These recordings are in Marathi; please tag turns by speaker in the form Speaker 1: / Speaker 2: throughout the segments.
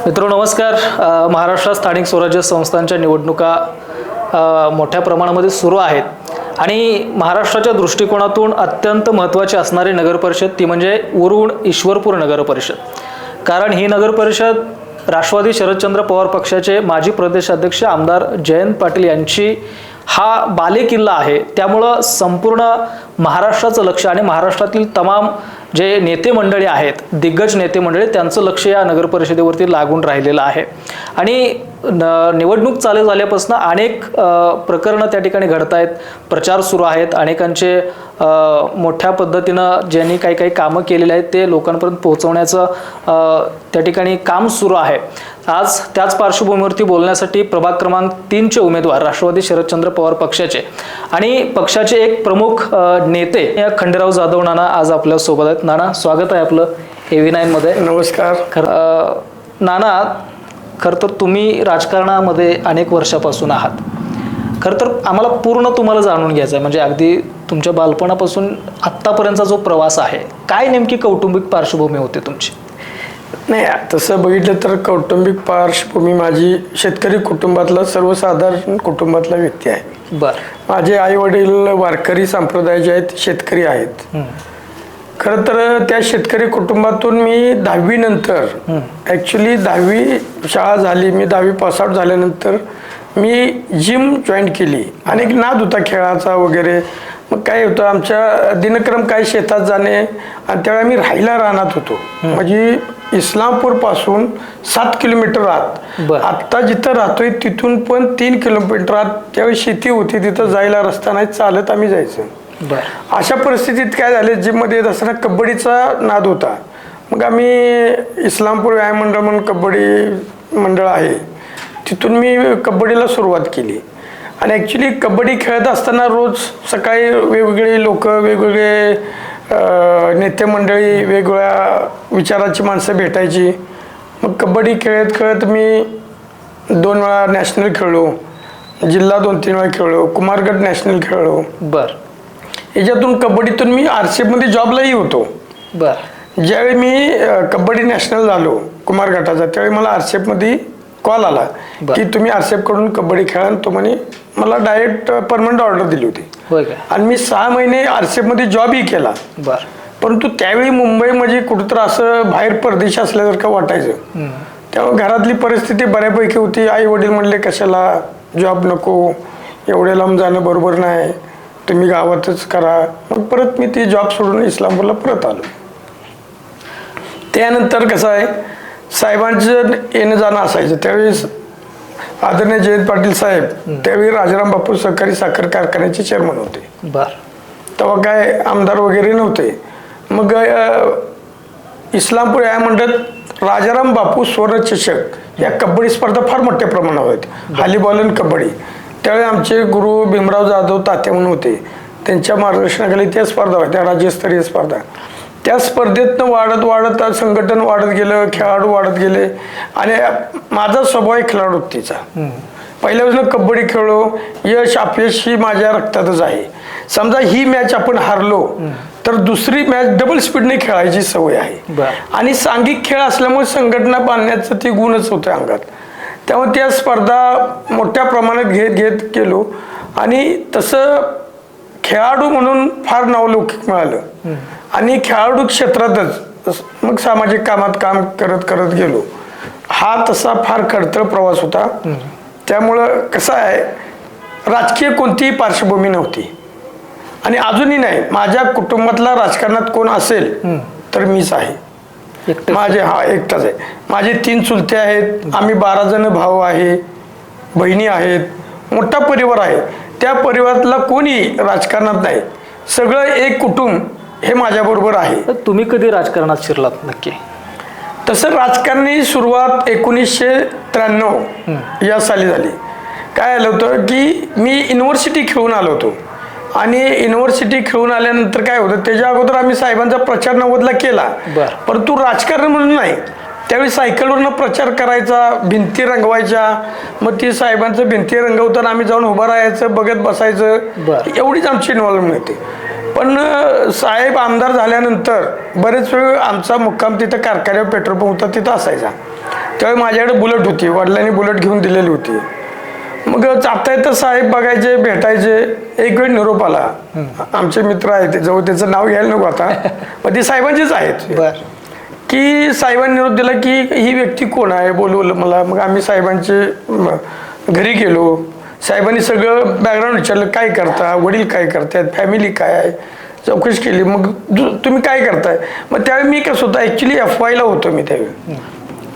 Speaker 1: मित्रांनो नमस्कार. महाराष्ट्रात स्थानिक स्वराज्य संस्थांच्या निवडणुका मोठ्या प्रमाणामध्ये सुरू आहेत आणि महाराष्ट्राच्या दृष्टिकोनातून अत्यंत महत्त्वाची असणारी नगरपरिषद ती म्हणजे उरुण ईश्वरपूर नगरपरिषद. कारण ही नगरपरिषद राष्ट्रवादी शरदचंद्र पवार पक्षाचे माजी प्रदेशाध्यक्ष आमदार जयंत पाटील यांची हा बालेकिल्ला आहे. त्यामुळं संपूर्ण महाराष्ट्राचं लक्ष आणि महाराष्ट्रातील तमाम जे नेते मंडळी आहेत, दिग्गज नेते मंडळी, त्यांचं लक्ष या नगरपरिषदेवरती लागून राहिलेलं आहे. आणि निवडणूक चालू झाल्यापासून अनेक प्रकरणं त्या ठिकाणी घडत आहेत, प्रचार सुरू आहेत, अनेकांचे मोठ्या पद्धतीनं ज्यांनी काही काही कामं केलेली आहेत ते लोकांपर्यंत पोहोचवण्याचं त्या ठिकाणी काम सुरू आहे. आज त्याच पार्श्वभूमीवरती बोलण्यासाठी प्रभाग क्रमांक 3चे उमेदवार राष्ट्रवादी शरदचंद्र पवार पक्षाचे आणि पक्षाचे एक प्रमुख नेते खंडेराव जाधव नाना आज आपल्या सोबत आहेत. नाना, स्वागत आहे आपलं AV9 मध्ये.
Speaker 2: नमस्कार.
Speaker 1: नाना, खरं तर तुम्ही राजकारणामध्ये अनेक वर्षापासून आहात. खरं तर आम्हाला पूर्ण तुम्हाला जाणून घ्यायचं आहे, म्हणजे अगदी तुमच्या बालपणापासून आत्तापर्यंतचा जो प्रवास आहे, काय नेमकी कौटुंबिक पार्श्वभूमी होती तुमची?
Speaker 2: नाही, तसं बघितलं तर कौटुंबिक पार्श्वभूमी माझी शेतकरी कुटुंबातला, सर्वसाधारण कुटुंबातला व्यक्ती आहे.
Speaker 1: बरं.
Speaker 2: माझे आई वडील वारकरी संप्रदायाचे आहेत, शेतकरी आहेत. खरं तर त्या शेतकरी कुटुंबातून मी 10वी नंतर ॲक्च्युली 10वी शाळा झाली, मी 10वी पासआउट झाल्यानंतर मी जिम जॉईन केली. अनेक नाद होता खेळाचा वगैरे. मग काय होतं, आमच्या दिनक्रम काय शेतात जाणे, आणि त्यावेळी आम्ही राहायला रानात होतो. म्हणजे इस्लामपूर पासून 7 किलोमीटर आत. आत्ता जिथं राहतोय तिथून पण 3 किलोमीटर आत. त्यावेळी शेती होती, तिथं जायला रस्ता नाही, चालत आम्ही जायचं. अशा परिस्थितीत काय झाले, जिममध्ये येत असताना कबड्डीचा नाद होता. मग आम्ही इस्लामपूर व्यायाम मंडळ म्हणून कबड्डी मंडळ आहे, तिथून मी कबड्डीला सुरुवात केली. आणि ॲक्च्युली कबड्डी खेळत असताना रोज सकाळी वेगवेगळे लोक, वेगवेगळे नेते मंडळी, वेगवेगळ्या विचाराची माणसं भेटायची. मग कबड्डी खेळत खेळत मी 2 वेळा नॅशनल खेळलो, जिल्हा 2-3 वेळा खेळलो, कुमारगड नॅशनल खेळलो.
Speaker 1: बरं.
Speaker 2: याच्यातून कबड्डीतून मी RCFमध्ये जॉबलाही होतो.
Speaker 1: बरं.
Speaker 2: ज्यावेळी मी कबड्डी नॅशनल झालो कुमार गटाचा, त्यावेळी मला RCFमध्ये कॉल आला की तुम्ही RCF कडून कबड्डी खेळा. तो म्हणे, मला डायरेक्ट परमनंट ऑर्डर दिली होती. आणि मी 6 महिने RCFमध्ये जॉबही केला. परंतु त्यावेळी मुंबईमध्ये कुठंतरी असं बाहेर परदेश असल्यासारखं वाटायचं. तेव्हा घरातली परिस्थिती बऱ्यापैकी होती. आई वडील म्हणले, कशाला जॉब नको, एवढे लांब जाणं बरोबर नाही, तुम्ही गावातच करा. मग परत मी ती जॉब सोडून इस्लामपूरला परत आलो. त्यानंतर कसं आहे, साहेबांचं येणं जाणं असायचं. त्यावेळी आदरणीय जयंत पाटील साहेब त्यावेळी राजाराम बापू सहकारी साखर कारखान्याचे चेअरमन होते. तेव्हा काय आमदार वगैरे नव्हते. मग इस्लामपूर या मंडळात राजाराम बापू स्वर्णचषक या कबड्डी स्पर्धा फार मोठ्या प्रमाणावर होती, व्हॉलीबॉल आणि कबड्डी. त्यावेळी आमचे गुरु भीमराव जाधव तात्या म्हणून होते, त्यांच्या मार्गदर्शनाखाली त्या स्पर्धा होत्या, राज्यस्तरीय स्पर्धा. त्या स्पर्धेतनं वाढत वाढत संघटन वाढत गेलं, खेळाडू वाढत गेले. आणि माझा स्वभाव आहे खेळाडूतीचा. पहिल्यापासून कबड्डी खेळलो, यश अपयश ही माझ्या रक्तातच आहे. समजा ही मॅच आपण हारलो तर दुसरी मॅच डबल स्पीडने खेळायची सवय आहे. आणि सांघिक खेळ असल्यामुळे संघटना बांधण्याचं ते गुणच होतं अंगात. त्यामुळे त्या स्पर्धा मोठ्या प्रमाणात घेत गेलो. आणि तसं खेळाडू म्हणून फार नावलौकिक मिळालं. आणि खेळाडू क्षेत्रातच मग सामाजिक कामात काम करत करत गेलो. हा तसा फार खडतर प्रवास होता. त्यामुळं कसं आहे, राजकीय कोणतीही पार्श्वभूमी नव्हती आणि अजूनही नाही. माझ्या कुटुंबातला राजकारणात कोण असेल तर मीच आहे. एकटाच आहे. माझे 3 चुलते आहेत, आम्ही 12 जण भाऊ आहे, बहिणी आहेत, मोठा परिवार आहे. त्या परिवारातला कोणी राजकारणात नाही. सगळं एक कुटुंब हे माझ्याबरोबर आहे.
Speaker 1: तुम्ही कधी राजकारणात शिरलात नक्की?
Speaker 2: तसं राजकारणी सुरुवात 1993 या साली झाली. काय आलं होतं की मी युनिव्हर्सिटी खेळून आलो होतो. आणि युनिव्हर्सिटी खेळून आल्यानंतर काय होतं, त्याच्या अगोदर आम्ही साहेबांचा प्रचार 90ला केला, परंतु राजकारण म्हणून नाही. त्यावेळी सायकलवरनं प्रचार करायचा, भिंती रंगवायच्या. मग ती साहेबांचं भिंती रंगवताना आम्ही जाऊन उभं राहायचं, बघत बसायचं. एवढीच आमची इन्व्हॉल्वमेंट होती. पण साहेब आमदार झाल्यानंतर बरेच वेळ आमचा मुक्काम तिथं कारखान्यावर पेट्रोल पंप होता, तिथं असायचा. त्यावेळी माझ्याकडे बुलेट होती, वडिलांनी बुलेट घेऊन दिलेली होती. मग जाता येतं साहेब बघायचे, भेटायचे. एक वेळ निरोप आला, आमचे मित्र आहेत जवळ, त्याचं नाव घ्यायला नको आता, मग ते साहेबांचेच आहेत, की साहेबांनी निरोप दिला की ही व्यक्ती कोण आहे, बोलवलं मला. मग आम्ही साहेबांचे घरी गेलो. साहेबांनी सगळं बॅकग्राऊंड विचारलं, काय करता, वडील काय करतायत, फॅमिली काय आहे, चौकशी केली. मग तुम्ही काय करताय. मग त्यावेळी मी कसं होतं, ॲक्च्युली FYला होतो मी त्यावेळी.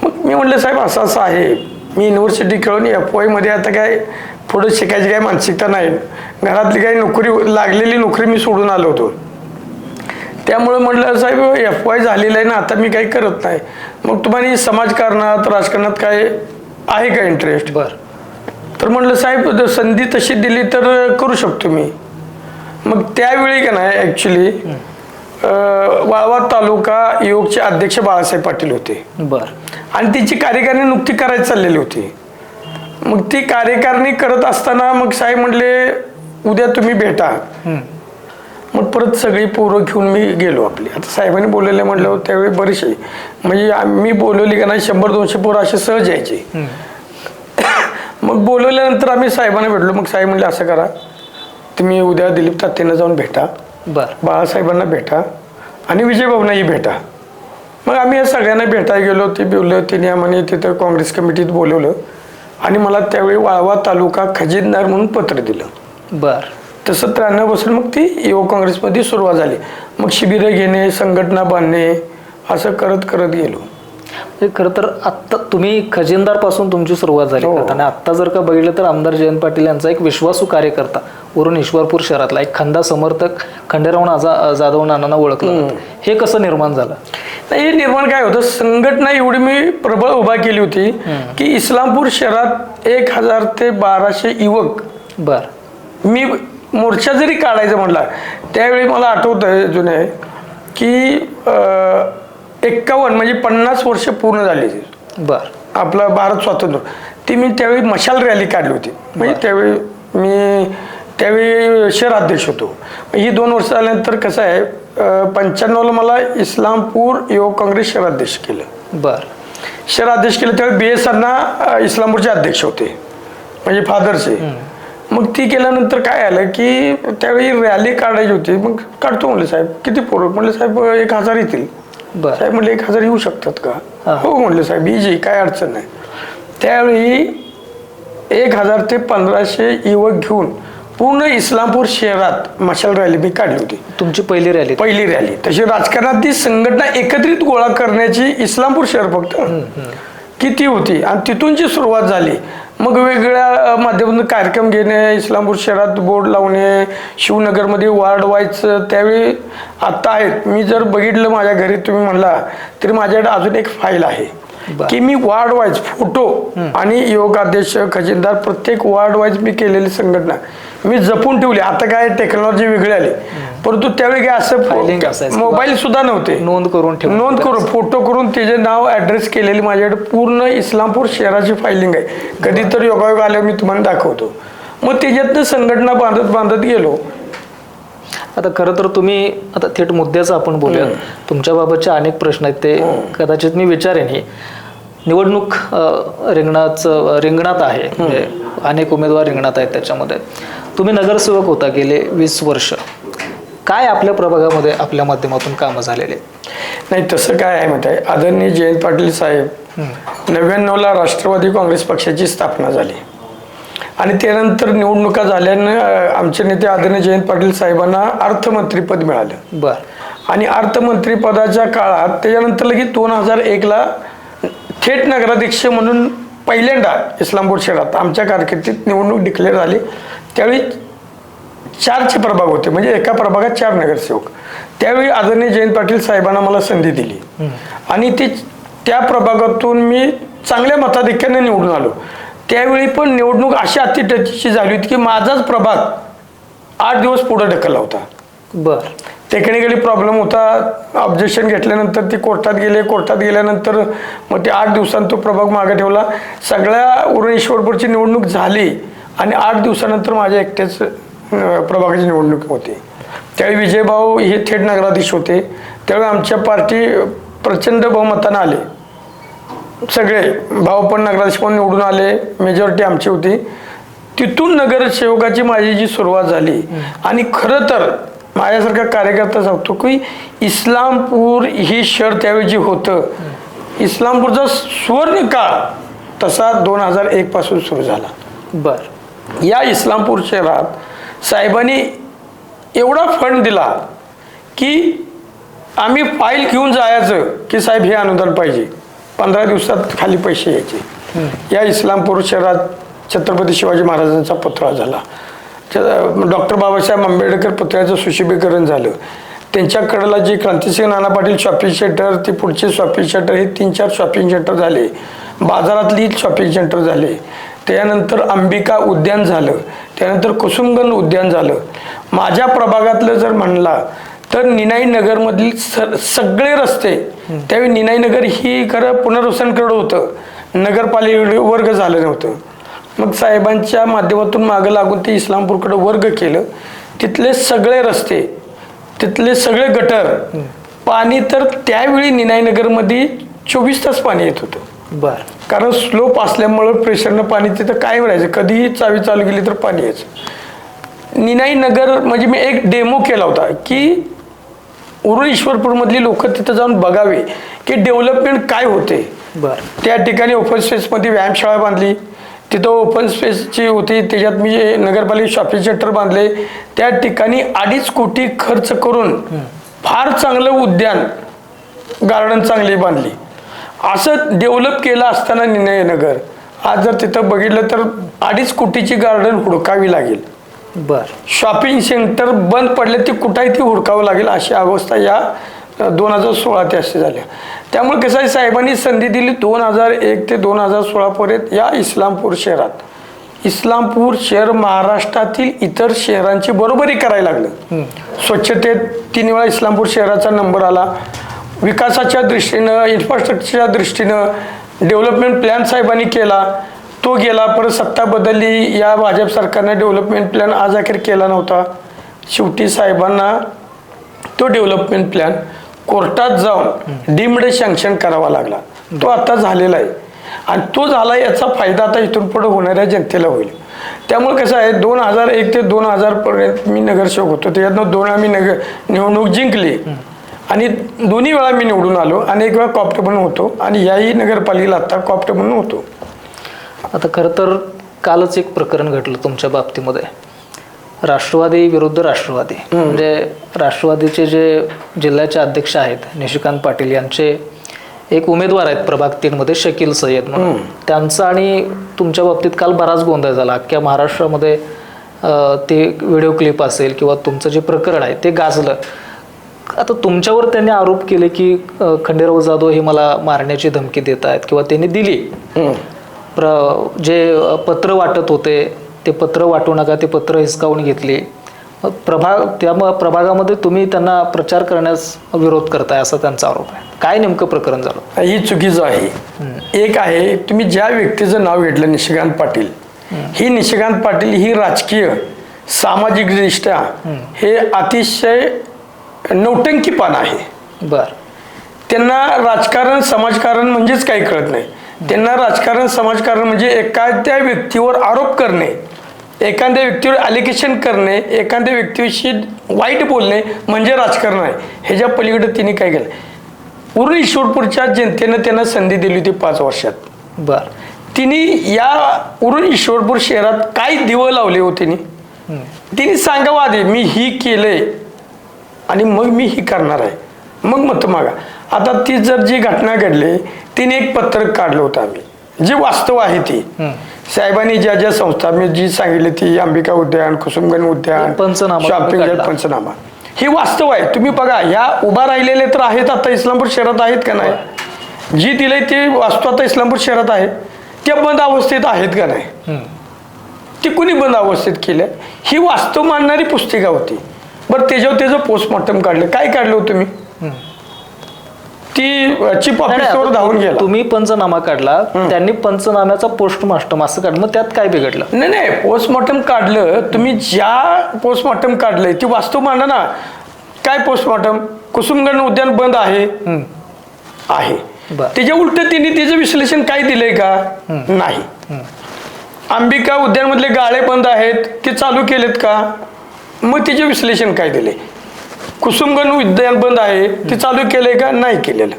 Speaker 2: मग मी म्हटलं साहेब असं असं आहे, मी युनिव्हर्सिटी खेळून FYमध्ये आता काय पुढं शिकायची काय मानसिकता नाही, घरातली काही नोकरी लागलेली नोकरी मी सोडून आलो होतो. त्यामुळे म्हटलं साहेब FY झालेलं आहे ना, आता मी काही करत नाही, मग तुम्हाला समाजकारणात राजकारणात काय आहे का इंटरेस्ट. तर म्हटलं साहेब संधी तशी दिली तर करू शकतो मी. मग त्यावेळी का नाही ॲक्च्युली वाळवा तालुका युवकचे अध्यक्ष बाळासाहेब पाटील होते. आणि तिची कार्यकारिणी नुकती करायची चाललेली होती. मग ती कार्यकारिणी करत असताना मग साहेब म्हटले उद्या तुम्ही भेटा. मग परत सगळी पोरं घेऊन मी गेलो आपली. आता साहेबांनी बोललेले म्हटलं त्यावेळी बरेचसे, म्हणजे मी बोलवली का नाही 100-200 पोरं असे सहज यायचे. मग बोलवल्यानंतर आम्ही साहेबांना भेटलो. मग साहेब म्हणले असं करा, तुम्ही उद्या दिलीप तात्यांना जाऊन भेटा, बाळासाहेबांना भेटा आणि विजयभाऊंनाही भेटा. मग आम्ही या सगळ्यांना भेटायला गेलो. ते बोललं, तिने आम्हाला तिथं काँग्रेस कमिटीत बोलवलं आणि मला त्यावेळी वाळवा तालुका खजिनदार म्हणून पत्र दिलं. तसं 93 पासून मग ती युवक काँग्रेसमध्ये सुरुवात झाली. मग शिबिरं घेणे, संघटना बांधणे, असं करत करत गेलो.
Speaker 1: खरं तर आत्ता तुम्ही खजिनदार पासून तुमची सुरुवात झाली आणि आत्ता जर का बघितलं तर आमदार जयंत पाटील यांचा एक विश्वासू कार्यकर्ता वरून ईश्वरपूर शहरातला एक खंदा समर्थक खंडेराव जाधव नानांना ओळखलं जातं. हे कसं निर्माण झालं.
Speaker 2: नाही, हे निर्माण काय होतं, संघटना एवढी मी प्रबळ उभा केली होती की इस्लामपूर शहरात 1000 ते 1200 युवक. मी मोर्चा जरी काढायचं म्हटलं त्यावेळी मला आठवतंय जुने की 51 म्हणजे 50 वर्ष पूर्ण झाली आपलं भारत स्वातंत्र्य. ती मी त्यावेळी मशाल रॅली काढली होती. म्हणजे त्यावेळी शहराध्यक्ष होतो. ही 2 वर्ष झाल्यानंतर कसं आहे 95ला मला इस्लामपूर युवक काँग्रेस शहराध्यक्ष केलं. शहराध्यक्ष केलं त्यावेळी BS अण्णा इस्लामपूरचे अध्यक्ष होते, म्हणजे फादरचे. मग ती केल्यानंतर काय आलं की त्यावेळी रॅली काढायची होती. मग काढतो म्हणले साहेब किती पोरं, म्हणले साहेब 1000 येतील. साहेब म्हणले 1000 येऊ शकतात का. हो म्हणले साहेब इजी, काय अडचण नाही. त्यावेळी 1000 ते 1500 युवक घेऊन पूर्ण इस्लामपूर शहरात मशाल रॅली मी काढली होती.
Speaker 1: तुमची पहिली रॅली.
Speaker 2: तशी राजकारणात ती संघटना एकत्रित गोळा करण्याची इस्लामपूर शहर फक्त किती होती आणि तिथून जी सुरुवात झाली. मग वेगवेगळ्या माध्यमातून कार्यक्रम घेणे, इस्लामपूर शहरात बोर्ड लावणे, शिवनगरमध्ये वार्ड वाईज त्यावेळी आत्ता आहेत. मी जर बघितलं माझ्या घरी तुम्ही म्हणला तरी माझ्याकडे अजून एक फाईल आहे की मी वार्ड वाईज फोटो आणि योगाध्यक्ष खजिनदार प्रत्येक वार्ड वाईज मी केलेली संघटना मी जपून ठेवली. आता काय टेक्नॉलॉजी वेगळी आली, परंतु त्यावेळी काय असं मोबाईल सुद्धा नव्हते, नोंद करून फोटो करून त्याचे नाव ऍड्रेस केलेली माझ्याकडे पूर्ण इस्लामपूर शहराची फायलिंग आहे. कधीतरी योगायोग आल्यावर मी तुम्हाला दाखवतो. मग त्याच्यातनं संघटना बांधत गेलो.
Speaker 1: आता खरं तर तुम्ही आता थेट मुद्द्याचं आपण बोलूया. तुमच्याबाबतचे अनेक प्रश्न आहेत, ते कदाचित मी विचारेन. ही निवडणूक रिंगणात आहे, म्हणजे अनेक उमेदवार रिंगणात आहेत. त्याच्यामध्ये तुम्ही नगरसेवक होता गेले 20 वर्ष. काय आपल्या प्रभागामध्ये आपल्या माध्यमातून कामं झालेले.
Speaker 2: नाही तसं काय आहे माहिती आहे, आदरणीय जयंत पाटील साहेब 99ला राष्ट्रवादी काँग्रेस पक्षाची स्थापना झाली आणि त्यानंतर निवडणुका झाल्यानं आमचे नेते आदरणीय जयंत पाटील साहेबांना अर्थमंत्रीपद मिळालं. आणि अर्थमंत्रीपदाच्या काळात त्याच्यानंतर लगेच 2001ला थेट नगराध्यक्ष म्हणून पहिल्यांदा इस्लामपूर शहरात आमच्या कारकिर्दीत निवडणूक डिक्लेअर झाली. त्यावेळी 4चे प्रभाग होते, म्हणजे एका प्रभागात 4 नगरसेवक. त्यावेळी आदरणीय जयंत पाटील साहेबांना मला संधी दिली आणि त्या प्रभागातून मी चांगल्या मताधिक्याने निवडून आलो. त्यावेळी पण निवडणूक अशी अतिटतीची झाली होती की माझाच प्रभाग 8 दिवस पुढे ढकलला होता. टेक्निकली प्रॉब्लेम होता. ऑब्जेक्शन घेतल्यानंतर ती कोर्टात गेल्यानंतर मग ते 8 दिवसांत तो प्रभाग मागे ठेवला. सगळ्या उरण ईश्वरपूरची निवडणूक झाली आणि 8 दिवसानंतर माझ्या एकट्याच प्रभागाची निवडणूक होती. त्यावेळी विजयभाऊ हे थेट नगराधीश होते. त्यावेळी आमच्या पार्टी प्रचंड बहुमतानं आले सगळे भाऊ पण नगराध्यक्ष पण निवडून आले, मेजॉरिटी आमची होती. तिथून नगरसेवकाची माझी जी सुरुवात झाली आणि खरं तर माझ्यासारखा कार्यकर्ता सांगतो की इस्लामपूर ही शहर त्यावेळी जे होतं, इस्लामपूरचा सुवर्ण काळ तसा 2001 पासून सुरू झाला.
Speaker 1: बर.
Speaker 2: या इस्लामपूर शहरात साहेबांनी एवढा फंड दिला की आम्ही फाईल घेऊन जायचं की साहेब हे अनुदान पाहिजे, 15 दिवसात खाली पैसे यायचे. या इस्लामपूर शहरात छत्रपती शिवाजी महाराजांचा पुतळा झाला, डॉक्टर बाबासाहेब आंबेडकर पुतळ्याचं सुशोभीकरण झालं. त्यांच्या कडेला जे क्रांतिसिंह नाना पाटील शॉपिंग सेंटर, ते पुढचे शॉपिंग सेंटर, हे 3-4 शॉपिंग सेंटर झाले. बाजारातली शॉपिंग सेंटर झाले. त्यानंतर अंबिका उद्यान झालं, त्यानंतर कुसुमगंज उद्यान झालं. माझ्या प्रभागातलं जर म्हणला तर निनाई नगरमधील सगळे रस्ते, त्यावेळी निनाई नगर ही खरं पुनर्वसनकडं होतं, नगरपालिकेकडे वर्ग झालं नव्हतं. मग साहेबांच्या माध्यमातून मागं लागून ते इस्लामपूरकडे वर्ग केलं. तिथले सगळे रस्ते, तिथले सगळे गटर, पाणी तर त्यावेळी निनाई नगरमध्ये 24 तास पाणी येत होतं.
Speaker 1: बर.
Speaker 2: कारण स्लोप असल्यामुळं प्रेशरनं पाणी तिथं कायम राहायचं, कधीही चावी चालू केली तर पाणी यायचं. निनाई नगर म्हणजे मी एक डेमो केला होता की उरण ईश्वरपूरमधली लोक तिथं जाऊन बघावे की डेव्हलपमेंट काय होते.
Speaker 1: बर.
Speaker 2: त्या ठिकाणी ओपन स्पेसमध्ये व्यायामशाळा बांधली, तिथं ओपन स्पेसची होती, त्याच्यात मी नगरपालिका शॉपिंग सेंटर बांधले. त्या ठिकाणी 2.5 कोटी खर्च करून फार चांगलं उद्यान, गार्डन चांगली बांधली. असं डेव्हलप केलं असताना निनाई नगर आज जर तिथं बघितलं तर 2.5 कोटीची गार्डन हुडकावी लागेल.
Speaker 1: बर.
Speaker 2: शॉपिंग सेंटर बंद पडले, ते कुठंही ती हुडकावं लागेल अशी अवस्था या 2016 ते अशी झाल्या. त्यामुळे कसं आहे, साहेबांनी संधी दिली 2001 ते 2016 पर्यंत या इस्लामपूर शहरात. इस्लामपूर शहर महाराष्ट्रातील इतर शहरांची बरोबरी करायला लागलं. स्वच्छतेत 3 वेळा इस्लामपूर शहराचा नंबर आला. विकासाच्या दृष्टीनं, इन्फ्रास्ट्रक्चरच्या दृष्टीनं डेव्हलपमेंट प्लॅन साहेबांनी केला, तो गेला. परत सत्ता बदलली, या भाजप सरकारनं डेव्हलपमेंट प्लॅन आज अखेर केला नव्हता. शेवटी साहेबांना तो डेव्हलपमेंट प्लॅन कोर्टात जाऊन डीम्ड सँक्शन करावा लागला. तो आता झालेला आहे आणि तो झाला, याचा फायदा आता इथून पुढे होणाऱ्या जनतेला होईल. त्यामुळे कसं आहे, 2001 ते 2000 पर्यंत मी नगरसेवक होतो. त्याच्यातनं 2 वेळा मी निवडणूक जिंकली आणि दोन्ही वेळा मी निवडून आलो आणि 1 वेळा कॉप्ट म्हणून होतो आणि याही नगरपालिकेला आता कॉप्ट म्हणून होतो.
Speaker 1: आता खरं तर कालच एक प्रकरण घडलं तुमच्या बाबतीमध्ये, राष्ट्रवादी विरुद्ध राष्ट्रवादी. म्हणजे राष्ट्रवादीचे जे जिल्ह्याचे अध्यक्ष आहेत निशिकांत पाटील यांचे एक उमेदवार आहेत प्रभाग 3 मध्ये, शकील सय्यद म्हणून. त्यांचा आणि तुमच्या बाबतीत काल बराच गोंधळ झाला. अख्ख्या महाराष्ट्रामध्ये ते व्हिडिओ क्लिप असेल किंवा तुमचं जे प्रकरण आहे ते गाजलं. आता तुमच्यावर त्यांनी आरोप केले की खंडेराव जाधव हे मला मारण्याची धमकी देत आहेत किंवा त्यांनी दिली. जे पत्र वाटत होते ते पत्र वाटू नका, ते पत्र हिसकावून घेतली. त्या प्रभागामध्ये तुम्ही त्यांना प्रचार करण्यास विरोध करताय असा त्यांचा आरोप आहे. काय नेमकं प्रकरण झालं?
Speaker 2: ही चुकीचं आहे. एक आहे, तुम्ही ज्या व्यक्तीचं नाव घेतलं निशिकांत पाटील, ही निशिकांत पाटील ही राजकीय सामाजिकदृष्ट्या हे अतिशय नौटंकीपणा आहे.
Speaker 1: बर.
Speaker 2: त्यांना राजकारण समाजकारण म्हणजेच काही कळत नाही. त्यांना राजकारण समाजकारण म्हणजे एखाद्या व्यक्तीवर आरोप करणे, एखाद्या व्यक्तीवर ॲलिगेशन करणे, एखाद्या व्यक्तीविषयी वाईट बोलणे म्हणजे राजकारण आहे. ह्याच्या पलीकडे तिने काय केलं, उरण ईश्वरपूरच्या जनतेनं त्यांना संधी दिली होती 5 वर्षात.
Speaker 1: बर.
Speaker 2: तिने या उरण ईश्वरपूर शहरात काय दिवं लावले हो तिने सांगावं आधी मी ही केलंय आणि मग मी ही करणार आहे, मग मत मागा. आता ती जर जी घटना घडली, तिने एक पत्रक काढलं होतं आम्ही, जी वास्तव आहे ती साहेबांनी ज्या ज्या संस्था मी जी सांगितली ती अंबिका उद्यान, कुसुमगंज उद्यान, शॉपिंग पंचनामा, हे वास्तव आहे. तुम्ही बघा, ह्या उभा राहिलेले तर आहेत आता इस्लामपूर शहरात आहेत का नाही? जी दिले ते वास्तू आता इस्लामपूर शहरात आहे, त्या बंद अवस्थेत आहेत का नाही? ती कुणी बंद अवस्थेत केल्या? ही वास्तव मानणारी पुस्तिका होती. बरं, त्याचं पोस्टमॉर्टम काढलं. काय काढलं होतं तुम्ही? ती चीफ ऑफिसर धावून गेला.
Speaker 1: तुम्ही पंचनामा काढला, त्यांनी पंचनाम्याचा पोस्टमॉर्टम असं काढलं, मग त्यात काय बिघडलं?
Speaker 2: नाही, पोस्टमॉर्टम काढलं. तुम्ही ज्या पोस्टमॉर्टम काढलंय ती वास्तव मांडा ना. काय पोस्टमॉर्टम? कुसुमगंज उद्यान बंद आहे.
Speaker 1: बरं.
Speaker 2: त्याच्या उलट त्यांनी त्याचं विश्लेषण काय दिलंय का नाही. अंबिका उद्यानमधले गाळे बंद आहेत ते चालू केलेत का, मग त्याचे विश्लेषण काय दिले. कुसुमगण उद्यान बंद आहे ते चालू केलंय का, नाही केलेलं.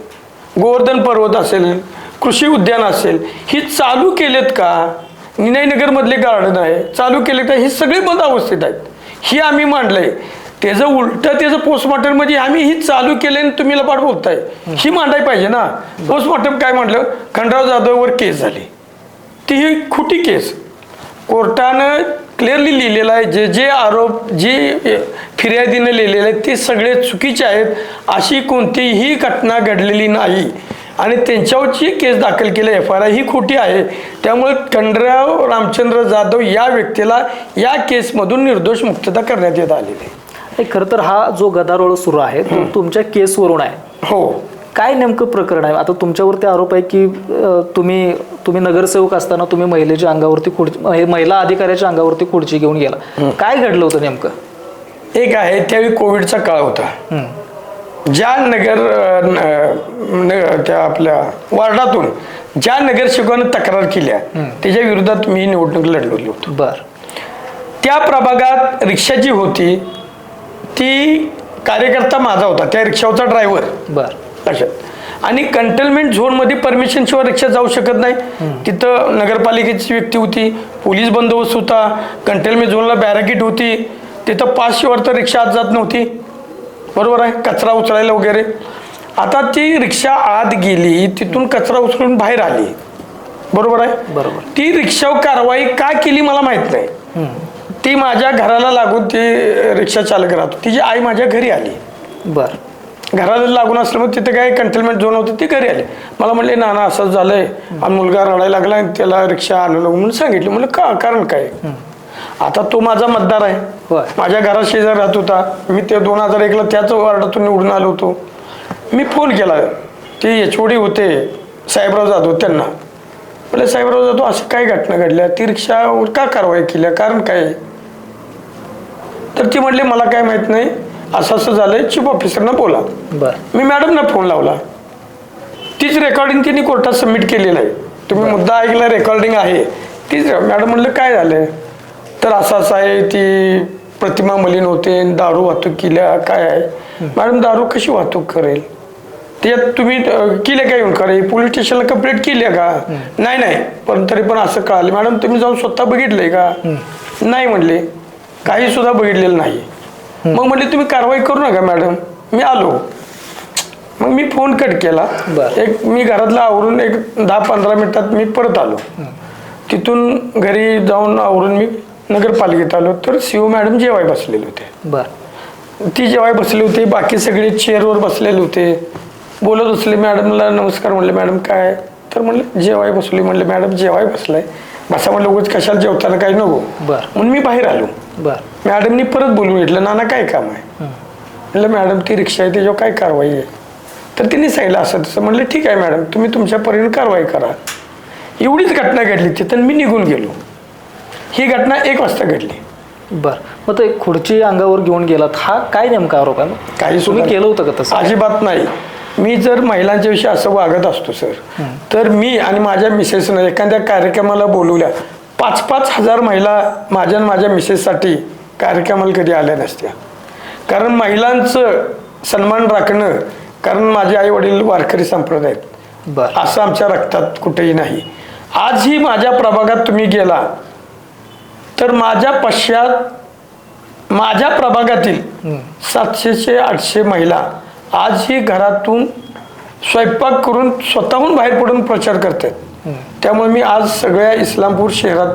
Speaker 2: गोवर्धन पर्वत असेल, कृषी उद्यान असेल, ही चालू केलेत का. निनाईनगर मधले गार्डन आहे चालू केले का, हे सगळे बंद अवस्थेत आहेत. ही आम्ही मांडलंय. त्याचं उलट त्याचं पोस्टमॉर्टम म्हणजे आम्ही ही चालू केले आणि तुम्ही लपाट बोलताय, ही मांडाय पाहिजे ना. पोस्टमॉर्टम काय म्हटलं, खंडराव जाधववर केस झाली, ती ही खोटी केस. कोर्टानं क्लिअरली लिहिलेलं आहे, जे जे आरोप जे फिर्यादीने लिहिलेले आहेत ते सगळे चुकीचे आहेत. अशी कोणतीही घटना घडलेली नाही आणि त्यांच्यावरची केस दाखल केली FIR ही खोटी आहे. त्यामुळे खंडराव रामचंद्र जाधव या व्यक्तीला या केसमधून निर्दोष मुक्तता करण्यात येत आलेली आहे.
Speaker 1: खरं तर हा जो गदारोळ सुरू आहे तो तुमच्या केसवरून आहे.
Speaker 2: हो.
Speaker 1: काय नेमकं प्रकरण आहे. आता तुमच्यावरती आरोप आहे की तुम्ही नगरसेवक असताना तुम्ही महिलेच्या अंगावरती महिला अधिकाऱ्याच्या अंगावरती खुर्ची घेऊन गेला. काय घडलं होतं नेमकं.
Speaker 2: एक आहे त्यावेळी कोविडचा काळ होता. ज्या त्या आपल्या वार्डातून ज्या नगरसेवकानं तक्रार केल्या त्याच्या विरोधात मी निवडणूक लढलेलो होतो.
Speaker 1: बर.
Speaker 2: त्या प्रभागात रिक्षा जी होती ती कार्यकर्ता माझा होता, त्या रिक्षावरचा ड्रायव्हर.
Speaker 1: बर.
Speaker 2: लक्षात. आणि कंटेनमेंट झोनमध्ये परमिशन शिवाय रिक्षा जाऊ शकत नाही. तिथं नगरपालिकेची व्यक्ती होती, पोलीस बंदोबस्त होता, कंटेनमेंट झोनला बॅरिकेड होती, तिथं पास शिवाय तर रिक्षा आत जात नव्हती. बरोबर आहे, कचरा उचलायला वगैरे. आता ती रिक्षा आत गेली, तिथून कचरा उचलून बाहेर आली. बरोबर आहे.
Speaker 1: बरोबर.
Speaker 2: ती रिक्षावर कारवाई का केली मला माहित नाही. ती माझ्या घराला लागून ती रिक्षा चालक राहतो, तिची आई माझ्या घरी आली.
Speaker 1: बर.
Speaker 2: घराला लागून असल्यामुळे तिथे काय कंटेनमेंट झोन होतं, ती घरी आली. मला म्हणले नाना असंच झालंय आणि मुलगा रडायला लागला आणि त्याला रिक्षा आणू नको म्हणून सांगितलं. म्हणलं का, कारण काय. आता तो माझा मतदार आहे, माझ्या घरात शेजारी राहत होता. मी ते 2001ला त्याच वार्डातून निवडून आलो होतो. मी फोन केला, ते HOD होते साहेबराव जाधव, त्यांना म्हणलं साहेबराव जाधव असं काय घटना घडल्या, ती रिक्षावर का कारवाई केल्या, कारण काय. तर ती म्हटले मला काय माहित नाही, असं असं झालंय, चीफ ऑफिसरना बोला. मी मॅडमना फोन लावला, तीच रेकॉर्डिंग त्यांनी कोर्टात सबमिट केलेलं आहे. तुम्ही मुद्दा ऐकला, रेकॉर्डिंग आहे तीच. मॅडम म्हणलं काय झालंय, तर असं आहे, ती प्रतिमा मलिन होते, दारू वाहतूक केल्या, काय आहे. मॅडम दारू कशी वाहतूक करेल, त्यात तुम्ही केल्या काय येऊन करेल, पोलीस स्टेशनला कंप्लेंट केली का. नाही पण तरी पण असं कळालं. मॅडम तुम्ही जाऊन स्वतः बघितलंय का. नाही म्हणले, काही सुद्धा बघितलेलं नाही. मग म्हणले तुम्ही कारवाई करू नका मॅडम. मी आलो, मग मी फोन कट केला. एक मी घरातला आवरून एक 10-15 मिनिटात मी परत आलो. तिथून घरी जाऊन आवरून मी नगरपालिकेत आलो, तर CO मॅडम जेवाय बसलेले होते. ती जेवाय बसले होते, बाकी सगळे चेअरवर बसलेले होते, बोलत बसले. मॅडमला नमस्कार म्हणले, मॅडम काय, तर म्हणले जेवाय बसले. म्हणले मॅडम जेवाय बसलाय, बसा म्हणलं, उगाच कशाला जेवताना काही नको. म्हणून मी बाहेर आलो. मॅडमनी परत बोलून घेतलं, नाना काय काम आहे. म्हणलं मॅडम ती रिक्षा आहे त्याच्यावर काय कारवाई आहे. तर तिने सांगितलं असं तसं. म्हणलं ठीक आहे मॅडम, तुम्ही तुमच्या परीने कारवाई करा. एवढीच घटना घडली तिथं, मी निघून गेलो. ही घटना 1 वाजता घडली.
Speaker 1: मग ते खुर्ची अंगावर घेऊन गेलात, हा काय नेमका आरोप आहे.
Speaker 2: काही
Speaker 1: तुम्ही केलं होतं का तसं.
Speaker 2: अजिबात नाही. मी जर महिलांच्या विषयी असं वागत असतो सर, तर मी आणि माझ्या मिसेसनं एखाद्या कार्यक्रमाला बोलवल्या 5-5 हजार महिला माझ्या आणि माझ्या मिसेससाठी कार्यक्रमाला कधी आल्या नसत्या. कारण महिलांचं सन्मान राखणं, कारण माझे आई वडील वारकरी संप्रदायात, असं आमच्या रक्तात कुठेही नाही. आजही माझ्या प्रभागात तुम्ही गेला तर माझ्या पश्चात माझ्या प्रभागातील 700-800 महिला आजही घरातून स्वयंपाक करून स्वतःहून बाहेर पडून प्रचार करतात. त्यामुळे मी आज सगळ्या इस्लामपूर शहरात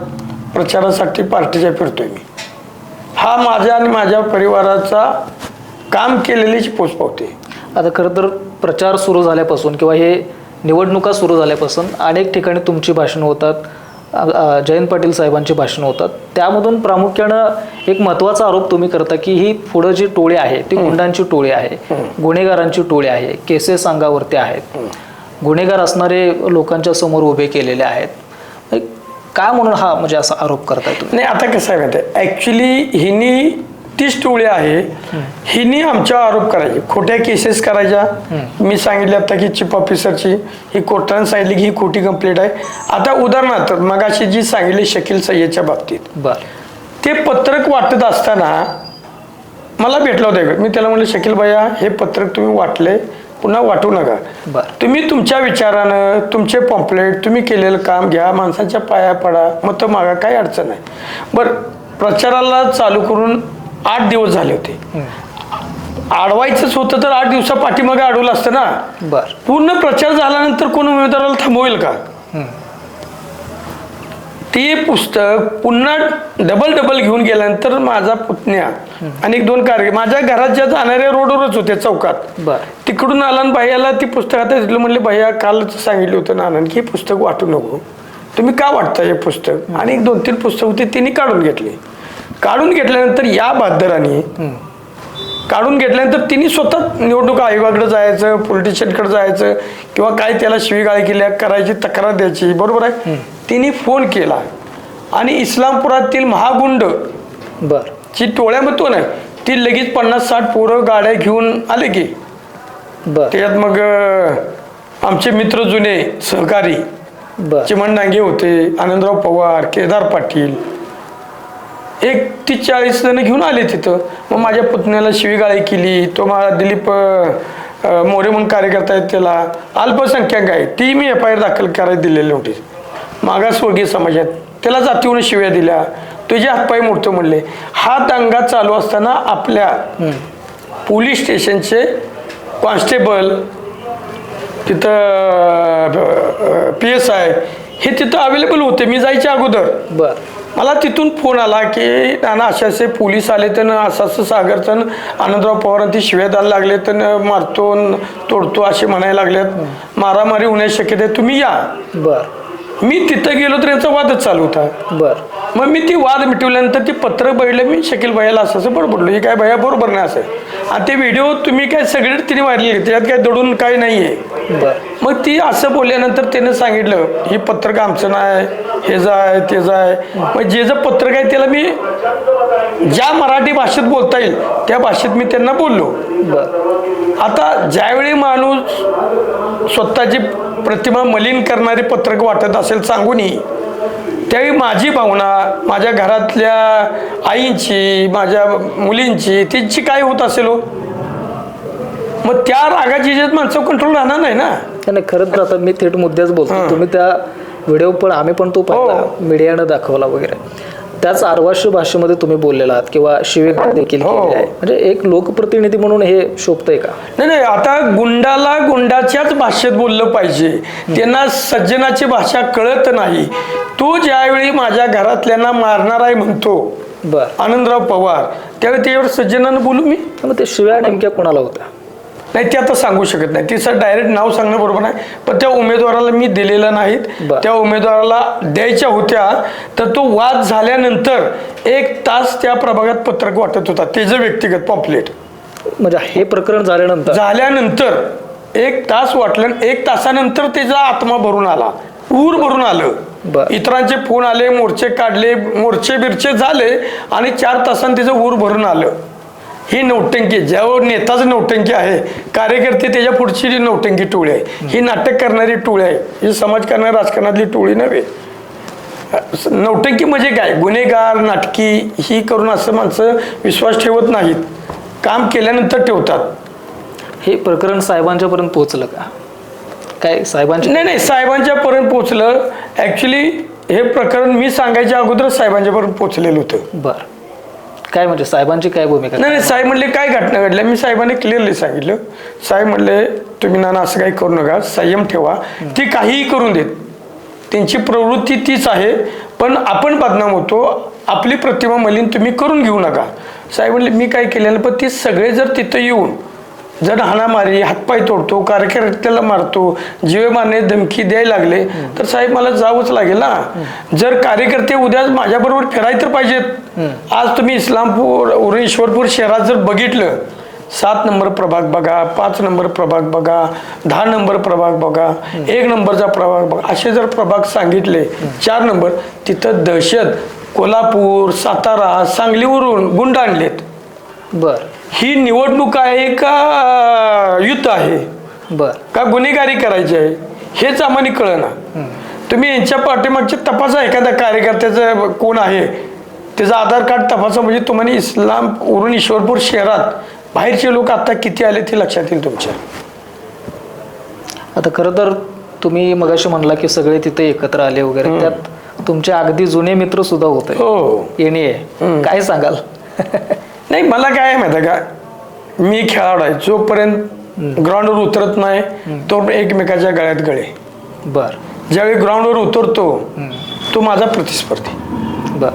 Speaker 2: प्रचारासाठी पार्टीच्या फिरतोय. मी हा माझ्या आणि माझ्या परिवाराचा काम केलेलीच पोचपावते.
Speaker 1: आता खरं तर प्रचार सुरू झाल्यापासून किंवा हे निवडणुका सुरू झाल्यापासून अनेक ठिकाणी तुमची भाषणं होतात, जयंत पाटील साहेबांची भाषणं होतात. त्यामधून प्रामुख्यानं एक महत्त्वाचा आरोप तुम्ही करता की ही पुढं जी टोळी आहे ती गुंडांची टोळी आहे, गुन्हेगारांची टोळी आहे, केसेस अंगावरती आहेत, गुन्हेगार असणारे लोकांच्या समोर उभे केलेले आहेत. काय म्हणून हा म्हणजे असा आरोप करताय तुम्ही.
Speaker 2: नाही, आता कसं आहे माहिती आहे, ॲक्च्युली हिनी 30 टोळी आहे. हिनी आमच्यावर आरोप करायचे, खोट्या केसेस करायच्या. मी सांगितले आता की चीफ ऑफिसरची ही कोर्टाने सांगितली की ही खोटी कंप्लेंट आहे. आता उदाहरणार्थ मगाशी जी सांगितली शकील सय्यदच्या बाबतीत, ते पत्रक वाटत असताना मला भेटलं होतं. मी त्याला म्हणलं शकील भैया हे पत्रक तुम्ही वाटले पुन्हा वाटू नका. तुम्ही तुमच्या विचारानं तुमचे पॉम्पलेट तुम्ही केलेलं काम घ्या, माणसांच्या पाया पडा, मग मागा काही अडचण नाही. बरं, प्रचाराला चालू करून 8 दिवस झाले होते. अडवायचंच होतं तर 8 दिवसा पाठीमागे अडवलं असतं ना. पूर्ण प्रचार झाल्यानंतर कोण उमेदवाराला थांबवेल का? ते पुस्तक पुन्हा डबल घेऊन गेल्यानंतर माझा पुतण्या आणि 1-2 कार्यक्रम माझ्या घरात ज्या जाणाऱ्या रोडवरच होते चौकात, तिकडून आला आणि भैयाला ती पुस्तक आता दिलं. म्हणले भैया कालच सांगितलं होतं ना की हे पुस्तक वाटू नको, तुम्ही का वाटता हे पुस्तक? आणि 1-2-3 पुस्तक होती तिने काढून घेतले. काढून घेतल्यानंतर या बहादरांनी काढून घेतल्यानंतर तिने स्वतः निवडणूक आयोगाकडे जायचं, पॉलिटिशियनकडे जायचं किंवा काय त्याला शिवीगाळी केल्या करायची, तक्रार द्यायची. बरोबर आहे. तिने फोन केला आणि इस्लामपुरातील महागुंड ची टोळ्यामध्ये नाही ती लगेच 50-60 पोरं गाड्या घेऊन आले की त्याच्यात मग आमचे मित्र जुने सहकारी चिमण डांगे होते, आनंदराव पवार, केदार पाटील, 30-40 जण घेऊन आले तिथं. मग माझ्या पुतण्याला शिवीगाळी केली. तो मला दिलीप मोरे म्हणून कार्यकर्ता आहेत, त्याला अल्पसंख्याक आहे ती मी FIR दाखल करायला दिलेली नोटीस. मागासवर्गीय समाजात त्याला जातीवरून शिव्या दिल्या, तुझे हातपाय मोडतो म्हणले. हा दंगा चालू असताना आपल्या पोलीस स्टेशनचे कॉन्स्टेबल तिथं PSI हे तिथं अवेलेबल होते. मी जायच्या अगोदर मला तिथून फोन आला की नाना असे पोलीस आले तर असं सागरचं आनंदराव पवारांनी शिव्या द्यायला लागले तर मारतो तोडतो असे म्हणायला लागलेत, मारामारी होण्याची शक्यता आहे, तुम्ही या. मी तिथं गेलो तर यांचा वादच चालू होता. मग मी ती वाद मिटवल्यानंतर ती पत्र बघितलं. मी शकील भैयाला असं बडबडलो, हे काय भैया बरोबर नाही असं. आणि ते व्हिडिओ तुम्ही काय सगळे तिने वाढले, त्याच्यात काय दडून काही नाहीये. मग ती असं बोलल्यानंतर त्याने सांगितलं ही पत्रक आमचं नाही, हे जाय ते जाय. मग जे जे पत्रक आहे त्याला मी ज्या मराठी भाषेत बोलता येईल त्या भाषेत मी त्यांना बोललो. आता ज्यावेळी माणूस स्वतःची प्रतिमा मलिन करणारी पत्रक वाटत असेल सांगूनही, त्यावेळी माझी भावना माझ्या घरातल्या आईंची, माझ्या मुलींची, तिची काय होत असेल हो. मग त्या रागाची जे माणसं कंट्रोल राहणार नाही ना.
Speaker 1: नाही खरंच आता मी थेट मुद्द्याच बोलतो. तुम्ही त्या व्हिडिओ पण आम्ही पण तो पाहिला, मीडियानं दाखवला वगैरे. त्याच आर्वाश्य भाषेमध्ये तुम्ही बोललेला आहात किंवा शिवीगाळ देखील केलेली आहे. म्हणजे एक लोकप्रतिनिधी म्हणून हे शोभतंय का?
Speaker 2: नाही, आता गुंडाला गुंडाच्याच भाषेत बोललं पाहिजे. त्यांना सज्जनाची भाषा कळत नाही. तो ज्यावेळी माझ्या घरातल्यांना मारणार आहे म्हणतो आनंदराव पवार, त्यावेळी त्यावर सज्जनानं बोलू मी.
Speaker 1: मग ते शिव्या नेमक्या कोणाला होत्या?
Speaker 2: नाही ते आता सांगू शकत नाही. तिचं डायरेक्ट नाव सांगणं बरोबर नाही. पण त्या उमेदवाराला मी दिलेलं नाहीत. त्या उमेदवाराला द्यायच्या होत्या तर तो वाद झाल्यानंतर 1 तास त्या प्रभागात पत्रक वाटत होता, त्याचं व्यक्तिगत पॉम्पलेट.
Speaker 1: म्हणजे हे प्रकरण झाल्यानंतर 1 तास वाटलं. 1 तासानंतर त्याचा आत्मा भरून आला, ऊर भरून आलं. इतरांचे फोन आले, मोर्चे काढले, मोर्चे बिरचे झाले आणि 4 तासांनी त्याचं ऊर भरून आलं. ही नौटंकी, ज्यावर नेताच नौटंकी आहे, कार्यकर्ते त्याच्या पुढची नौटंकी टोळी आहे. ही नाटक करणारी टोळी आहे, ही समाजकारणारी राजकारणातली टोळी नव्हे. नौटंकी म्हणजे काय, गुन्हेगार नाटकी ही करून असं माणसं विश्वास ठेवत नाहीत, काम केल्यानंतर ठेवतात. हे प्रकरण साहेबांच्या पर्यंत पोहोचलं का? काय साहेबांच्या?
Speaker 2: नाही, साहेबांच्या पर्यंत पोहोचलं. ऍक्च्युली हे प्रकरण मी सांगायच्या अगोदर साहेबांच्या पर्यंत पोहोचलेलं होतं.
Speaker 1: बरं, काय म्हणजे साहेबांची काय भूमिका?
Speaker 2: नाही, साहेब म्हणले काय घटना घडल्या. मी साहेबांनी क्लिअरली सांगितलं. साहेब म्हणले तुम्ही नाना असं काही करू नका, संयम ठेवा, ती काहीही करून देत, त्यांची प्रवृत्ती तीच आहे, पण आपण बदनाम होतो, आपली प्रतिमा मलिन तुम्ही करून घेऊ नका. साहेब म्हणले मी काय केलेलं, पण ते सगळे जर तिथं येऊन जर हाणामारी, हातपाय तोडतो, कार्यकर्त्याला मारतो, जीवे मारणे धमकी द्यायला लागले तर साहेब मला जावंच लागेल ना. जर कार्यकर्ते उद्या माझ्याबरोबर फिरायला तर पाहिजेत. आज तुम्ही इस्लामपूर ईश्वरपूर शहरात जर बघितलं, 7 नंबर प्रभाग बघा, 5 नंबर प्रभाग बघा, 10 नंबर प्रभाग बघा, 1 नंबरचा प्रभाग बघा, असे जर प्रभाग सांगितले, 4 नंबर तिथं दहशत. कोल्हापूर, सातारा, सांगलीवरून गुंड आणलेत.
Speaker 1: बर
Speaker 2: ही निवडणूक आहे का युद्ध आहे
Speaker 1: बर
Speaker 2: का गुन्हेगारी करायची आहे हेच आम्हाला कळना. तुम्ही यांच्या पाठीमागचे तपासा, एखाद्या कार्यकर्त्याचं कोण आहे त्याचं आधार कार्ड तपासा, म्हणजे तुम्हाला इस्लामवरून ईश्वरपूर शहरात बाहेरचे लोक आता किती आले ते लक्षात येईल तुमच्या.
Speaker 1: आता खरं तर तुम्ही मगाशी म्हणला की सगळे तिथे एकत्र आले वगैरे, त्यात तुमचे अगदी जुने मित्र सुद्धा होते.
Speaker 2: हो
Speaker 1: येणे काय सांगाल?
Speaker 2: नाही, मला काय आहे माहिती आहे का, मी खेळाडू आहे, जोपर्यंत ग्राउंडवर उतरत नाही तो एकमेकाच्या गळ्यात गळे.
Speaker 1: बर
Speaker 2: ज्यावेळी ग्राउंडवर उतरतो तो माझा प्रतिस्पर्धी.
Speaker 1: बर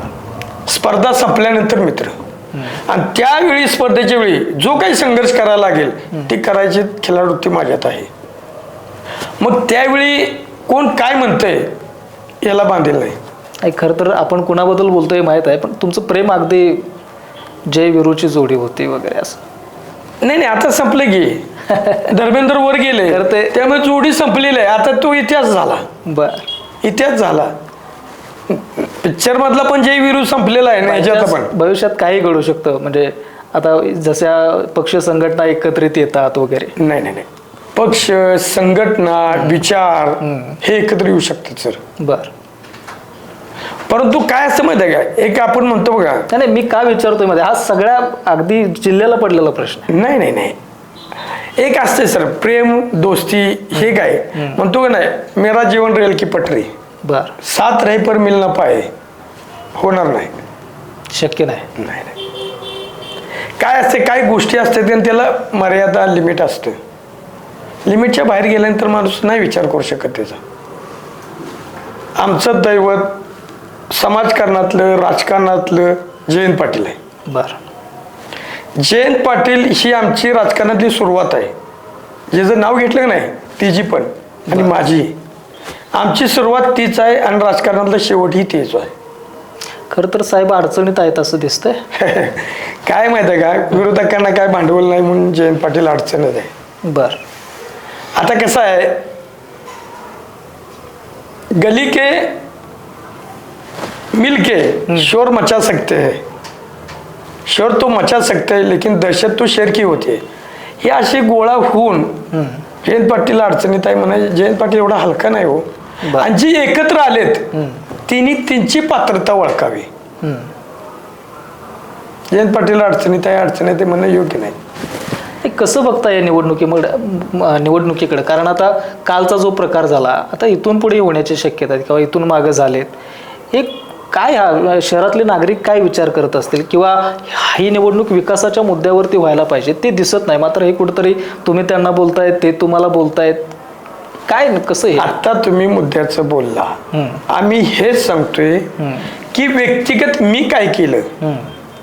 Speaker 2: स्पर्धा संपल्यानंतर मित्र. आणि त्यावेळी स्पर्धेच्या वेळी जो काही संघर्ष करायला लागेल ते करायची खिलाडू माझ्यात आहे. मग त्यावेळी कोण काय म्हणतंय याला बांधील नाही.
Speaker 1: खरं तर आपण कुणाबद्दल बोलतोय माहित आहे, पण तुमचं प्रेम अगदी जय वीरूची जोडी होती वगैरे असं.
Speaker 2: नाही आता संपले की धर्मेंद्र वर गेले त्यामुळे जोडी संपलेली आहे. आता तो इतिहास झाला.
Speaker 1: बर
Speaker 2: इतिहास झाला. पिक्चर मधला पण जय वीरू संपलेला आहे ना, याच्यात पण
Speaker 1: भविष्यात काही घडू शकतं. म्हणजे आता जशा पक्ष संघटना एकत्रित येतात वगैरे.
Speaker 2: नाही नाही नाही, पक्ष संघटना विचार हे एकत्र येऊ शकतात सर.
Speaker 1: बर
Speaker 2: परंतु काय असतं माहिती आहे का, एक आपण म्हणतो बघा.
Speaker 1: नाही मी का विचारतोय मध्ये, हा सगळ्या अगदी जिल्ह्याला पडलेला प्रश्न.
Speaker 2: नाही नाही नाही, एक असते सर प्रेम दोस्ती हे काय म्हणतो का नाही, मेरा जीवन रेल की पटरी.
Speaker 1: बर
Speaker 2: साथ रहे पर मिल ना पाए, होणार नाही,
Speaker 1: शक्य नाही.
Speaker 2: नाही नाही. काय असते, काय गोष्टी असतात आणि त्याला मर्यादा लिमिट असतं. लिमिटच्या बाहेर गेल्यानंतर माणूस नाही विचार करू शकत त्याचा. आमचं दैवत समाजकारणातलं राजकारणातलं जयंत पाटील आहे.
Speaker 1: बर
Speaker 2: जयंत पाटील ही आमची राजकारणातली सुरुवात आहे. जे जर नाव घेतलं नाही तिची पण आणि माझी, आमची सुरुवात तीच आहे आणि राजकारणातलं शेवट ही तीच आहे.
Speaker 1: खरं तर साहेब अडचणीत आहेत असं दिसतंय.
Speaker 2: काय माहिती आहे का, विरोधकांना काय भांडवल नाही म्हणून जयंत पाटील अडचणीत आहे.
Speaker 1: बर
Speaker 2: आता कसं आहे, गली के मिल के शोर मचा सकते हैं, शोर तो मचा सकते हैं लेकिन दहशत तो शेर की होती है. हे असे गोळा होऊन जयंत पाटील अडचणीत आहे म्हणायचे. जयंत पाटील एवढा हलका नाही हो. आणि जी एकत्र आलेत तिने त्यांची पात्रता ओळखावी. जयंत पाटील अडचणीत आहे म्हणणं योग्य नाही.
Speaker 1: कसं बघता या निवडणुकीकडे, कारण आता कालचा जो प्रकार झाला, आता इथून पुढे होण्याची शक्यता आहे किंवा इथून मागे झालेत, हे काय शहरातले नागरिक काय विचार करत असतील, किंवा ही निवडणूक विकासाच्या मुद्द्यावरती व्हायला पाहिजे ते दिसत नाही. मात्र हे कुठेतरी तुम्ही त्यांना बोलतायत, ते तुम्हाला बोलतायत, काय कसं आहे?
Speaker 2: आता तुम्ही मुद्द्याचं बोलला, आम्ही हेच सांगतोय की व्यक्तिगत मी काय केलं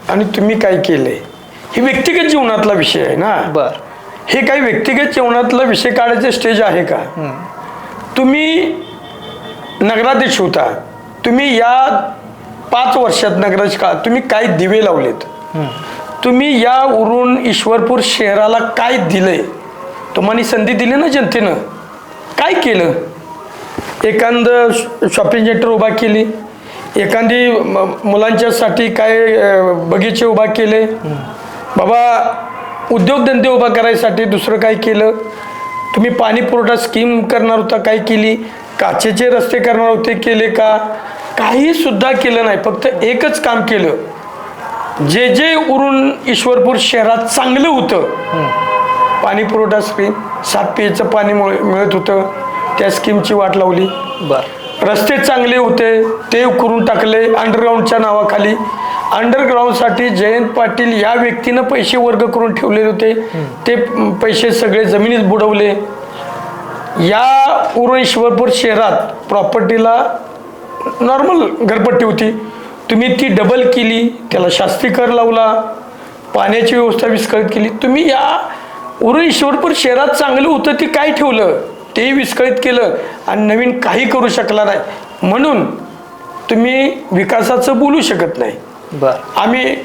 Speaker 2: आणि तुम्ही काय केलंय हे व्यक्तिगत जीवनातला विषय आहे ना.
Speaker 1: बर
Speaker 2: हे काही व्यक्तिगत जीवनातला विषय काढायचा स्टेज आहे का? तुम्ही नगराध्यक्ष होता, तुम्ही या 5 वर्षात नगराध्यक्ष काळात तुम्ही काय दिवे लावलेत, तुम्ही यावरून ईश्वरपूर शहराला काय दिलंय, तुम्हाला संधी दिली ना जनतेनं, काय केलं? एखादं शॉपिंग सेंटर उभा केली, एखादी मुलांच्यासाठी काय बगीचे उभा केले, बाबा उद्योगधंदे उभा करायसाठी दुसरं काय केलं? तुम्ही पाणी पुरवठा स्कीम करणार होता, काय केली? काचेचे रस्ते करणार होते, केले का? काही सुद्धा केलं नाही. फक्त एकच काम केलं, जे जे उरून ईश्वरपूर शहरात चांगलं होतं, पाणी पुरवठा स्कीम, 7 पेयचं पाणी मिळत होतं, त्या स्कीमची वाट लावली.
Speaker 1: बर
Speaker 2: रस्ते चांगले होते ते करून टाकले अंडरग्राऊंडच्या नावाखाली. अंडरग्राऊंडसाठी जयंत पाटील या व्यक्तीनं पैसे वर्ग करून ठेवलेले होते, ते पैसे सगळे जमिनीत बुडवले. या उरण ईश्वरपूर शहरात प्रॉपर्टीला नॉर्मल घरपट्टी होती, तुम्ही ती डबल केली, त्याला शास्ती कर लावला, पाण्याची व्यवस्था विस्कळीत केली. तुम्ही या उरण ईश्वरपूर शहरात चांगलं होतं ते काय ठेवलं, ते विस्कळीत केलं आणि नवीन काही करू शकला नाही. म्हणून तुम्ही विकासाचं बोलू शकत नाही. आम्ही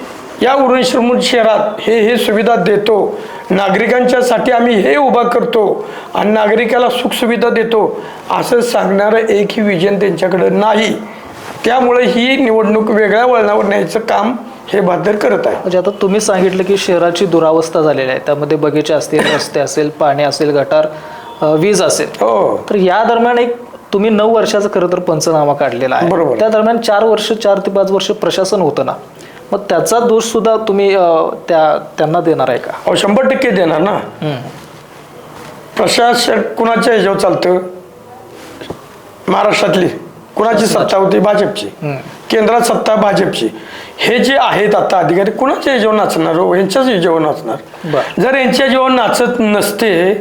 Speaker 2: या उरण ईश्वरपूर शहरात हे सुविधा देतो, नागरिकांच्यासाठी आम्ही हे उभा करतो आणि नागरिकाला सुखसुविधा देतो असं सांगणारं एकही विजन त्यांच्याकडे नाही. त्यामुळे ही निवडणूक वेगळ्या वळणावर न्यायचं काम हे भादर करत आहे.
Speaker 1: म्हणजे आता तुम्ही सांगितलं की शहराची दुरावस्था झालेली आहे, त्यामध्ये बगीचे असतील, रस्ते असेल, पाणी असेल, गटार, वीज असेल.
Speaker 2: हो
Speaker 1: तर या दरम्यान एक तुम्ही 9 वर्षाचा खरं तर पंचनामा काढलेला आहे.
Speaker 2: बरोबर.
Speaker 1: त्या दरम्यान 4 ते 5 वर्ष प्रशासन होतं ना, मग त्याचा दोष सुद्धा तुम्ही त्यांना देणार आहे का?
Speaker 2: 100% देणार ना. प्रशासन कुणाच्या ह्याच्यावर चालतं? महाराष्ट्रातली कुणाची सत्ता होती? भाजपची. केंद्रात सत्ता भाजपची. हे जे आहेत आता अधिकारी कुणाच्या ह्याच्यावर नाचणार हो? यांच्याच ह्याच्यावर नाचणार. जर यांच्या ह्याच्यावर नाचत नसते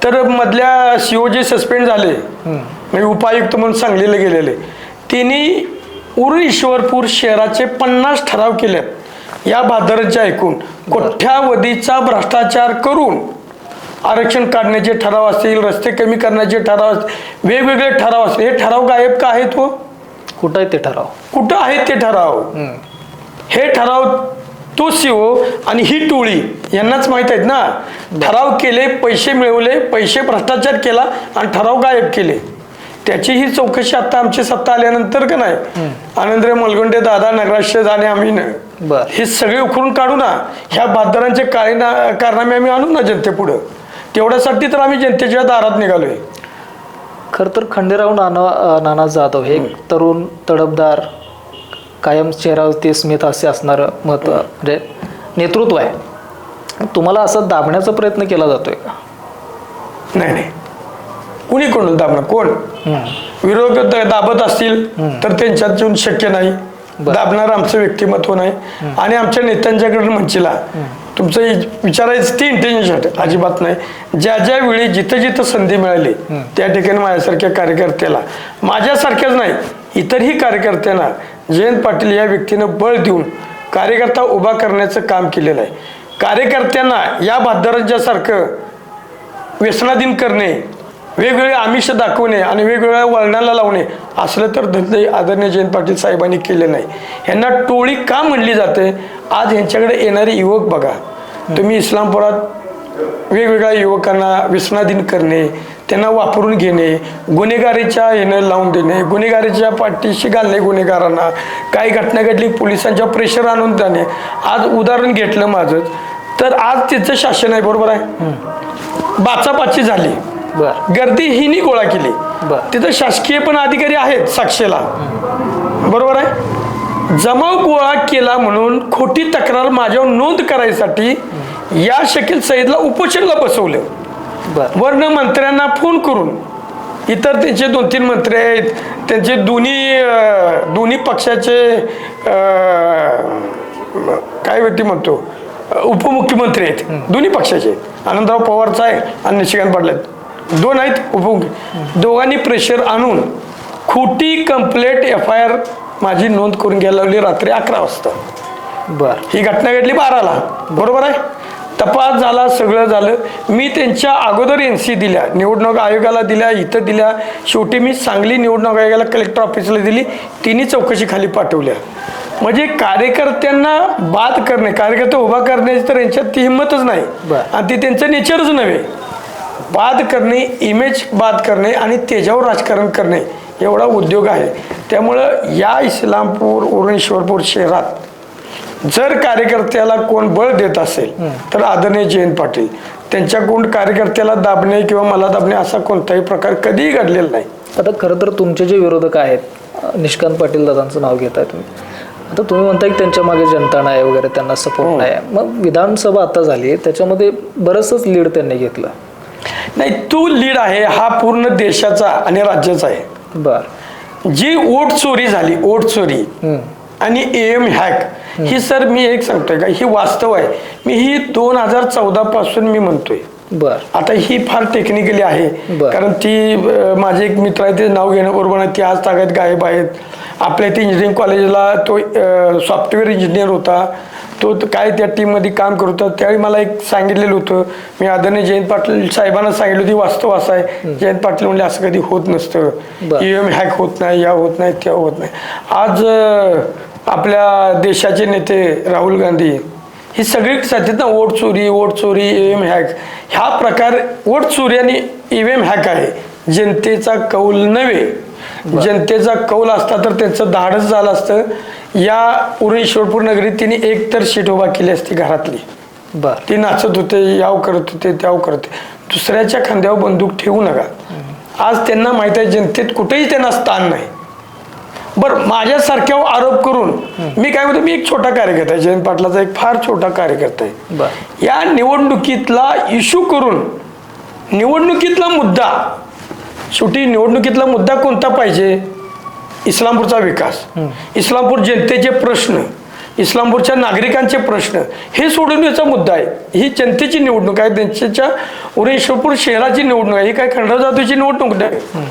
Speaker 2: तर मधल्या सीओ जे सस्पेंड झाले, म्हणजे उपायुक्त म्हणून सांगलीला गेलेले, त्यांनी उरण ईश्वरपूर शहराचे 50 ठराव केलेत. या भादरचे ऐकून कोट्यावधीचा भ्रष्टाचार करून आरक्षण काढण्याचे ठराव असतील, रस्ते कमी करण्याचे ठराव असतील, वेगवेगळे ठराव असतील. हे ठराव गायब का आहेत हो?
Speaker 1: कुठं आहे ते ठराव?
Speaker 2: कुठं आहेत ते ठराव? हे ठराव तो सीओ आणि ही टोळी यांनाच माहित आहेत ना. ठराव केले, पैसे मिळवले, पैसे भ्रष्टाचार केला आणि ठराव गायब केले. त्याची ही चौकशी आता आमची सत्ता आल्यानंतर का नाही, आनंदराव मलगुंडे दादा, नगराध्यक्ष आणि आम्ही हे सगळे उखडून काढू ना. ह्या बादरांचे कारनामे आम्ही आणू ना जनतेपुढं. तेवढ्यासाठी तर आम्ही जनतेच्या दारात निघालोय.
Speaker 1: खरं तर खंडेराव नाना जाधव हे एक तरुण, तडफदार, कायम चेहऱ्यावरती स्मित हास्य असणारं म्हणजे नेतृत्व आहे. तुम्हाला असं दाबण्याचा प्रयत्न केला जातोय का?
Speaker 2: नाही नाही, कुणी कोण दाबणार? कोण विरोधक दाबत असतील तर त्यांच्यात येऊन शक्य नाही. दाबणार आमचं व्यक्तिमत्व नाही. आणि आमच्या नेत्यांच्याकडे म्हणशीला तुमचं विचारायचं ते इंटेन्शन अजिबात नाही. ज्या ज्या वेळी जिथं जिथं संधी मिळाली त्या ठिकाणी माझ्यासारख्या कार्यकर्त्याला, माझ्यासारख्याच नाही इतरही कार्यकर्त्यांना जयंत पाटील या व्यक्तीनं बळ देऊन कार्यकर्ता उभा करण्याचं काम केलेलं आहे. कार्यकर्त्यांना या भादरांच्यासारखं व्यसनाधीन करणे, वेगवेगळे आमिष दाखवणे आणि वेगवेगळ्या वळणाला लावणे असलं तर धंदे आदरणीय जयंत पाटील साहेबांनी केले नाही. यांना टोळी का म्हणली जाते? आज यांच्याकडे येणारे युवक बघा तुम्ही. इस्लामपुरात वेगवेगळ्या युवकांना व्यसनाधीन करणे, त्यांना वापरून घेणे, गुन्हेगारीच्या येणं लावून देणे, गुन्हेगारीच्या पाठीशी घालणे, गुन्हेगारांना काही घटना घडली पोलिसांच्या प्रेशर आणून जाणे. आज उदाहरण घेतलं माझं तर आज तिचं शासन आहे, बरोबर आहे, बाचाबाची झाली, गर्दी हिनी गोळा केली, तिथं शासकीय पण अधिकारी आहेत साक्षीला, बरोबर आहे. जमाव गोळा केला म्हणून खोटी तक्रार माझ्यावर नोंद करायसाठी या शकील सईदला उपोषणला बसवलं. वर्ण मंत्र्यांना फोन करून, इतर त्यांचे 2-3 मंत्री आहेत, त्यांचे दोन्ही पक्षाचे काय व्यक्ती म्हणतो उपमुख्यमंत्री आहेत, दोन्ही पक्षाचे, आनंदराव पवारचा आहे आणि निशिकांत पाटील 2 आहेत उपमुख्य, दोघांनी प्रेशर आणून खोटी कंप्लेंट FIR माझी नोंद करून घ्यायला लावली रात्री 11 वाजता. ही घटना घडली 12ला, बरोबर आहे. तपास झाला, सगळं झालं. मी त्यांच्या अगोदर NC दिल्या, निवडणूक आयोगाला दिल्या, इथं दिल्या, शेवटी मी सांगली निवडणूक आयोगाला कलेक्टर ऑफिसला दिली, तिन्ही चौकशी खाली पाठवल्या. म्हणजे कार्यकर्त्यांना बाद करणे, कार्यकर्ते उभा करण्याची तर यांच्यात ती हिंमतच नाही आणि ती त्यांचं नेचरच नव्हे. बाद करणे, इमेज बाद करणे आणि त्याच्यावर राजकारण करणे एवढा उद्योग आहे. त्यामुळं या इस्लामपूर, उरण ईश्वरपूर शहरात जर कार्यकर्त्याला कोण बळ देत असेल तर आदरणीय जयंत पाटील. त्यांच्याकडून कार्यकर्त्याला दाबणे किंवा मला दाबणे असा कोणताही प्रकार कधीही घडलेला नाही.
Speaker 1: आता खरं तर तुमचे जे विरोधक आहेत, निशिकांत पाटील दादांचं नाव घेताय तुम्ही, आता तुम्ही म्हणताय की त्यांच्या मागे जनता नाही वगैरे, त्यांना सपोर्ट नाही. मग विधानसभा आता झाली, त्याच्यामध्ये बरंचसं लीड त्यांनी घेतलं.
Speaker 2: नाही, तो लीड आहे हा पूर्ण देशाचा आणि राज्याचा आहे. जी वोट चोरी झाली, वोट चोरी आणि AM हॅक, ही सर मी एक सांगतोय का, ही वास्तव आहे. मी ही 2014 पासून मी म्हणतोय. आता ही फार टेक्निकली आहे, कारण ती माझे एक मित्र आहे, ते नाव घेणं बरोबर नाही, ती आज तागायत गायब आहेत. आपल्या इथे इंजिनिअरिंग कॉलेजला तो सॉफ्टवेअर इंजिनियर होता, तो काय त्या टीममध्ये काम करत होता. त्यावेळी मला एक सांगितलेलं होतं, मी आदरणीय जयंत पाटील साहेबांना सांगितलं होती, वास्तव असं आहे. जयंत पाटील म्हणले असं कधी होत नसतं, EM हॅक होत नाही, या होत नाही, त्या होत नाही. आज आपल्या देशाचे नेते राहुल गांधी ही सगळी सांगतात ना, वोट चोरी, EM हॅक, ह्या प्रकार वोट चोरी आणि EVM हॅक आहे. जनतेचा कौल नव्हे, जनतेचा कौल असता तर त्यांचं धाडस झालं असतं. या उरण ईश्वरपूर नगरीत तिने एक तर शीट उभा केली असती घरातली.
Speaker 1: बर.
Speaker 2: ती नाचत होते, याव करत होते, त्याव करत होते. दुसऱ्याच्या खांद्यावर बंदूक ठेवू नका. आज त्यांना माहित आहे जनतेत कुठेही त्यांना स्थान नाही. बरं, माझ्यासारख्यावर आरोप करून मी काय म्हणतो, मी एक छोटा कार्यकर्ता आहे, जयंत पाटलाचा एक फार छोटा कार्यकर्ता आहे.
Speaker 1: बर.
Speaker 2: या निवडणुकीतला इश्यू करून निवडणुकीतला मुद्दा, शेवटी निवडणुकीतला मुद्दा कोणता पाहिजे? इस्लामपूरचा विकास, इस्लामपूर जनतेचे प्रश्न, इस्लामपूरच्या नागरिकांचे प्रश्न हे सोडवण्याचा मुद्दा आहे. ही जनतेची निवडणूक आहे, त्यांच्या उरण ईश्वरपूर शहराची निवडणूक आहे. ही काय खंडराव जाधवची निवडणूक नाही.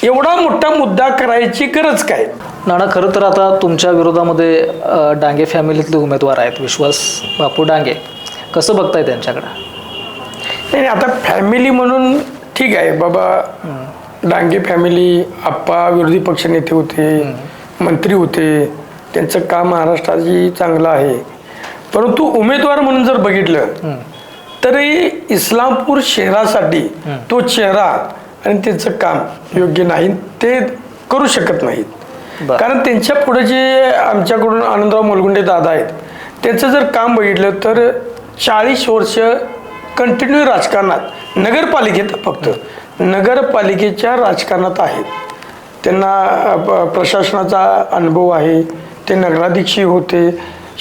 Speaker 2: एवढा मोठा मुद्दा करायची गरज काय?
Speaker 1: नाना, खरं तर आता तुमच्या विरोधामध्ये डांगे फॅमिलीतले उमेदवार आहेत, विश्वास बापू डांगे. कसं बघताय त्यांच्याकडे?
Speaker 2: नाही, आता फॅमिली म्हणून ठीक आहे बाबा. डांगे फॅमिली, आप्पा विरोधी पक्षनेते होते, मंत्री होते, त्यांचं काम महाराष्ट्राची चांगलं आहे. परंतु उमेदवार म्हणून जर बघितलं तरी इस्लामपूर शहरासाठी तो चेहरा आणि त्यांचं काम योग्य नाही, ते करू शकत नाहीत. कारण त्यांच्या पुढे जे आमच्याकडून आनंदराव मुलगुंडे दादा आहेत, त्यांचं जर काम बघितलं तर 40 वर्ष कंटिन्यू राजकारणात, नगरपालिकेत, फक्त नगरपालिकेच्या राजकारणात आहेत. त्यांना प्रशासनाचा अनुभव आहे. ते नगराध्यक्ष होते,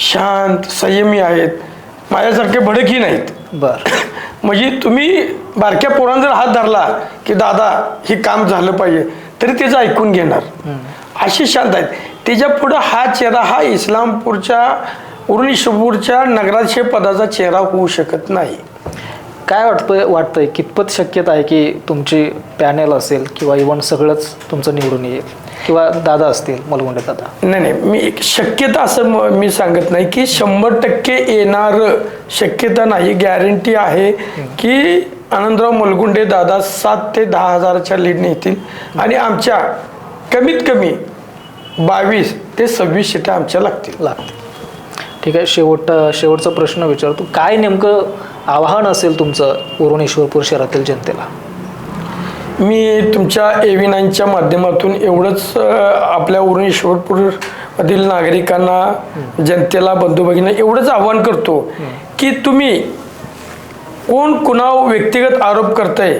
Speaker 2: शांत संयमी आहेत, माझ्यासारखे भडकही नाहीत.
Speaker 1: बर.
Speaker 2: म्हणजे तुम्ही बारक्या पोरांना जर हात धरला की दादा हे काम झालं पाहिजे, तरी त्याचं ऐकून घेणार, अशी शांत आहेत. त्याच्या पुढं हा चेहरा, हा इस्लामपूरच्या उरण ईश्वरपूरच्या नगराध्यक्ष पदाचा चेहरा होऊ शकत नाही.
Speaker 1: काय वाटतंय कितपत शक्यता आहे की तुमची पॅनेल असेल किंवा इव्हन सगळंच तुमचं निवडून येईल, किंवा दादा असतील, मुलगुंडे दादा?
Speaker 2: नाही, मी एक शक्यता असं मी सांगत नाही की 100% येणार, शक्यता नाही. गॅरंटी आहे की आनंदराव मुलगुंडे दादा 7 ते 10 हजाराच्या लीडने येतील आणि आमच्या कमीत कमी 22 ते 26 सीटा आमच्या लागतील.
Speaker 1: ठीक आहे. शेवटचा प्रश्न विचारतो. काय नेमकं आव्हान असेल तुमचं उरण ईश्वरपूर शहरातील जनतेला?
Speaker 2: मी तुमच्या AV9च्या माध्यमातून एवढंच आपल्या उरण ईश्वरपूरमधील नागरिकांना, जनतेला, बंधू भगिनींना एवढंच आव्हान करतो की तुम्ही कोण कुणावर व्यक्तिगत आरोप करताय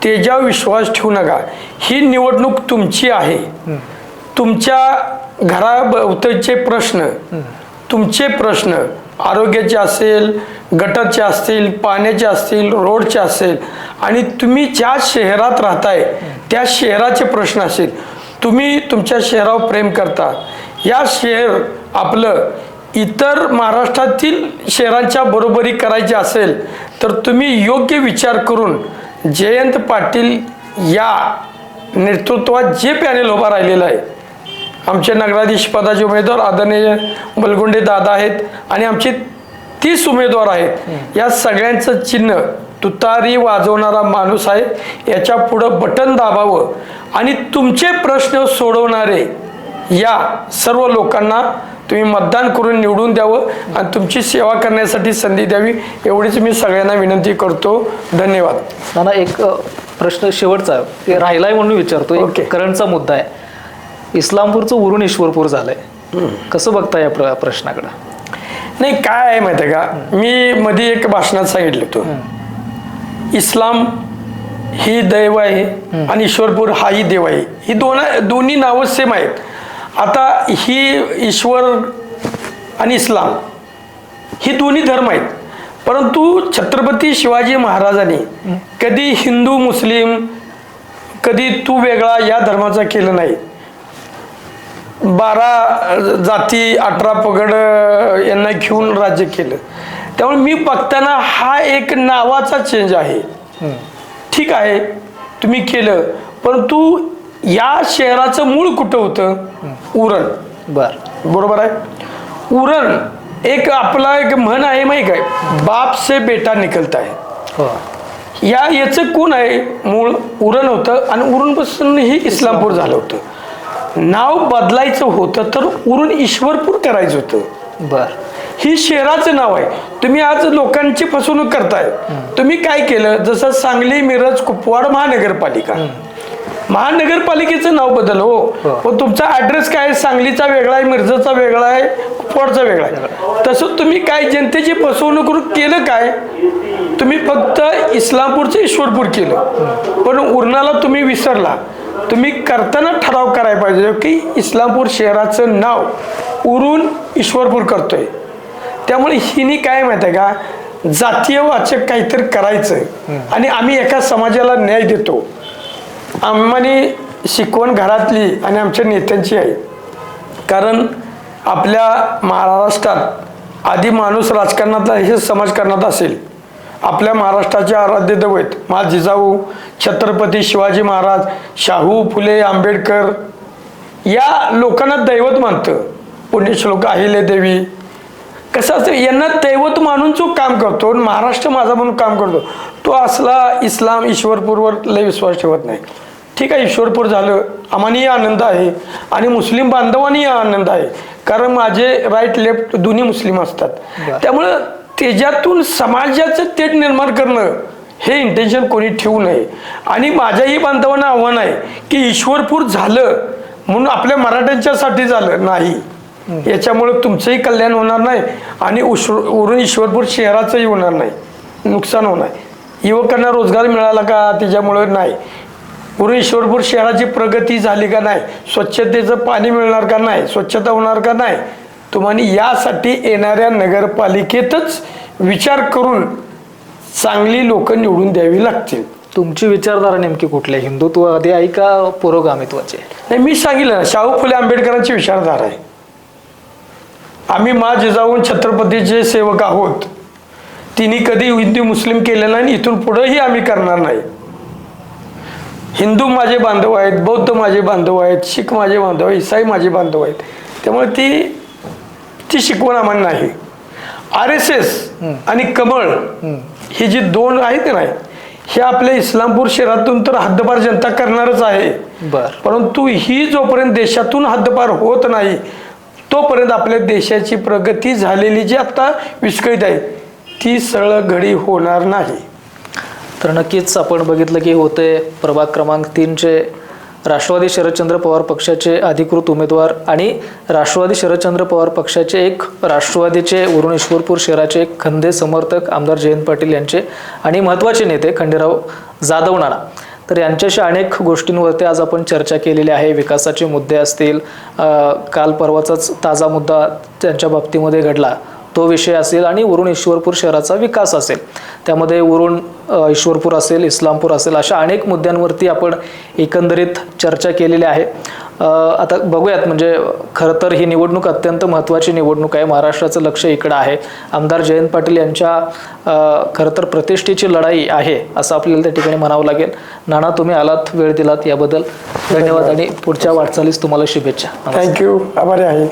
Speaker 2: त्याच्यावर विश्वास ठेवू नका. ही निवडणूक तुमची आहे. तुमच्या घराभोवतीचे प्रश्न, तुमचे प्रश्न आरोग्याचे असेल, गटारचे असतील, पाण्याचे असतील, रोडचे असेल, आणि तुम्ही ज्या शहरात राहताय त्या शहराचे प्रश्न असेल, तुम्ही तुमच्या शहरावर प्रेम करता, या शहर आपलं इतर महाराष्ट्रातील शहरांच्या बरोबरी करायची असेल तर तुम्ही योग्य विचार करून जयंत पाटील या नेतृत्वात जे पॅनेल उभा राहिलेलं आहे, आमचे नगराधीश पदाचे उमेदवार आदरणीय मुलगुंडे दादा आहेत आणि आमचे 30 उमेदवार आहेत, या सगळ्यांचं चिन्ह तुतारी वाजवणारा माणूस आहे. याच्या पुढं बटन दाबावं आणि तुमचे प्रश्न सोडवणारे या सर्व लोकांना तुम्ही मतदान करून निवडून द्यावं आणि तुमची सेवा करण्यासाठी संधी द्यावी, एवढीच मी सगळ्यांना विनंती करतो. धन्यवाद.
Speaker 1: नाना, एक प्रश्न शेवटचा राहिलाय म्हणून विचारतो. एक करंटचा मुद्दा आहे, इस्लामपूरचं उरण ईश्वरपूर झालंय. कसं बघता या प्रश्नाकडे?
Speaker 2: नाही, काय आहे माहिती आहे का, मी मध्ये एक भाषणात सांगितलं होतं, इस्लाम ही दैव आहे आणि ईश्वरपूर हाही देव आहे. ही दोन्ही नावं सेम आहेत. आता ही ईश्वर आणि इस्लाम ही दोन्ही धर्म आहेत, परंतु छत्रपती शिवाजी महाराजांनी कधी हिंदू मुस्लिम, कधी तू वेगळा या धर्माचा केलं नाही. 12 जाती 18 पगड यांना घेऊन राज्य केलं. त्यामुळे मी बघताना हा एक नावाचा चेंज आहे. ठीक आहे, तुम्ही केलं, परंतु या शहराचं मूळ कुठं होतं? उरण. बरोबर आहे. उरण एक आपला एक म्हण आहे माहिती आहे, बाप से बेटा निकलता है. याचं कोण आहे? मूळ उरण होतं आणि उरणपासून ही इस्लामपूर झालं होतं. नाव बदलायचं होतं तर उरण ईश्वरपूर करायचं होतं. ही शहराचं नाव आहे. तुम्ही आज लोकांची फसवणूक करताय. तुम्ही काय केलं, जसं सांगली, मिरज, कुपवाड महानगरपालिका, महानगरपालिकेचं नाव बदल हो, पण तुमचा ऍड्रेस काय सांगलीचा वेगळा आहे, मिरजचा वेगळा आहे, कुपवाडचा वेगळा आहे. तसं तुम्ही काय जनतेची फसवणूक करून केलं काय? तुम्ही फक्त इस्लामपूरचं ईश्वरपूर केलं, पण उरणाला तुम्ही विसरला. तुम्ही करताना ठराव करायला पाहिजे की इस्लामपूर शहराचं नाव उरून ईश्वरपूर करतोय. त्यामुळे हिनी काय माहिती आहे का, जातीय वाचक काहीतरी करायचं आणि आम्ही एका समाजाला न्याय देतो. आम्हाला शिकवण घरातली आणि आमच्या नेत्यांची आहे. कारण आपल्या महाराष्ट्रात आधी माणूस राजकारणात हे समाजकारणात असेल. आपल्या महाराष्ट्राचे आराध्य दैवत माझा जिजाऊ छत्रपती शिवाजी महाराज, शाहू फुले, आंबेडकर या लोकांना दैवत मानतं. पुण्यश्लोक अहिल्यादेवी कसं असतं, यांना दैवत मानून जो काम करतो, महाराष्ट्र माझा म्हणून काम करतो, तो असला इस्लाम ईश्वरपूरवर लय विश्वास ठेवत नाही. ठीक आहे, ईश्वरपूर झालं, आम्हालाही आनंद आहे आणि मुस्लिम बांधवांनाही आनंद आहे. कारण माझे राईट लेफ्ट दोन्ही मुस्लिम असतात. त्यामुळं त्याच्यातून समाजाचं तेढ निर्माण करणं हे इंटेन्शन कोणी ठेवू नये. आणि माझ्याही बांधवांना आव्हान आहे की ईश्वरपूर झालं म्हणून आपल्या मराठ्यांच्यासाठी झालं नाही, याच्यामुळे तुमचंही कल्याण होणार नाही आणि उरून ईश्वरपूर शहराचंही होणार नाही, नुकसान होणार. युवकांना रोजगार मिळाला का त्याच्यामुळं नाही, उरून ईश्वरपूर शहराची प्रगती झाली का नाही, स्वच्छतेचं पाणी मिळणार का नाही, स्वच्छता होणार का नाही. तुम्हाला यासाठी येणाऱ्या नगरपालिकेतच विचार करून चांगली लोक निवडून द्यावी लागतील.
Speaker 1: तुमची विचारधारा नेमकी कुठली, हिंदुत्ववादी आहे का पुरोगामित्वाची?
Speaker 2: नाही, मी सांगितलं ना, शाहू फुले आंबेडकरांची विचारधारा आहे. आम्ही जिजाऊ छत्रपतीचे सेवक आहोत. तिने कधी हिंदू मुस्लिम केलं नाही, इथून पुढेही आम्ही करणार नाही. हिंदू माझे बांधव आहेत, बौद्ध माझे बांधव आहेत, शीख माझे बांधव आहेत, ईसाई माझे बांधव आहेत. त्यामुळे ती शिकवण आम्हाला नाही. RSS आणि कमळ ही जी दोन आहेत ना, हे आपल्या इस्लामपूर शहरातून तर हद्दपार जनता करणारच आहे. परंतु ही जोपर्यंत देशातून हद्दपार होत नाही तोपर्यंत आपल्या देशाची प्रगती झालेली जी आता विस्कळीत आहे ती सरळ घडी होणार नाही.
Speaker 1: तर नक्कीच आपण बघितलं की होते प्रभाग क्रमांक 3चे राष्ट्रवादी शरदचंद्र पवार पक्षाचे अधिकृत उमेदवार आणि राष्ट्रवादी शरदचंद्र पवार पक्षाचे एक राष्ट्रवादीचे उरण ईश्वरपूर शहराचे एक खंदे समर्थक आमदार जयंत पाटील यांचे आणि महत्त्वाचे नेते खंडेराव जाधव नाना. तर यांच्याशी अनेक गोष्टींवरती आज आपण चर्चा केलेली आहे. विकासाचे मुद्दे असतील, काल परवाचाच ताजा मुद्दा त्यांच्या बाबतीमध्ये घडला तो विषय असेल आणि उरण ईश्वरपूर शहराचा विकास असेल, त्यामध्ये उरण ईश्वरपूर असेल, इस्लामपूर असेल, अशा अनेक मुद्द्यांवरती आपण एकंदरीत चर्चा केलेली आहे. आता बघूयात, म्हणजे खरं तर ही निवडणूक अत्यंत महत्त्वाची निवडणूक आहे. महाराष्ट्राचं लक्ष इकडं आहे. आमदार जयंत पाटील यांच्या खरं तर प्रतिष्ठेची लढाई आहे असं आपल्याला त्या ठिकाणी म्हणावं लागेल. नाना, तुम्ही आलात, वेळ दिलात, याबद्दल धन्यवाद आणि पुढच्या वाटचालीस तुम्हाला शुभेच्छा.
Speaker 2: थँक्यू, आभारी आहे.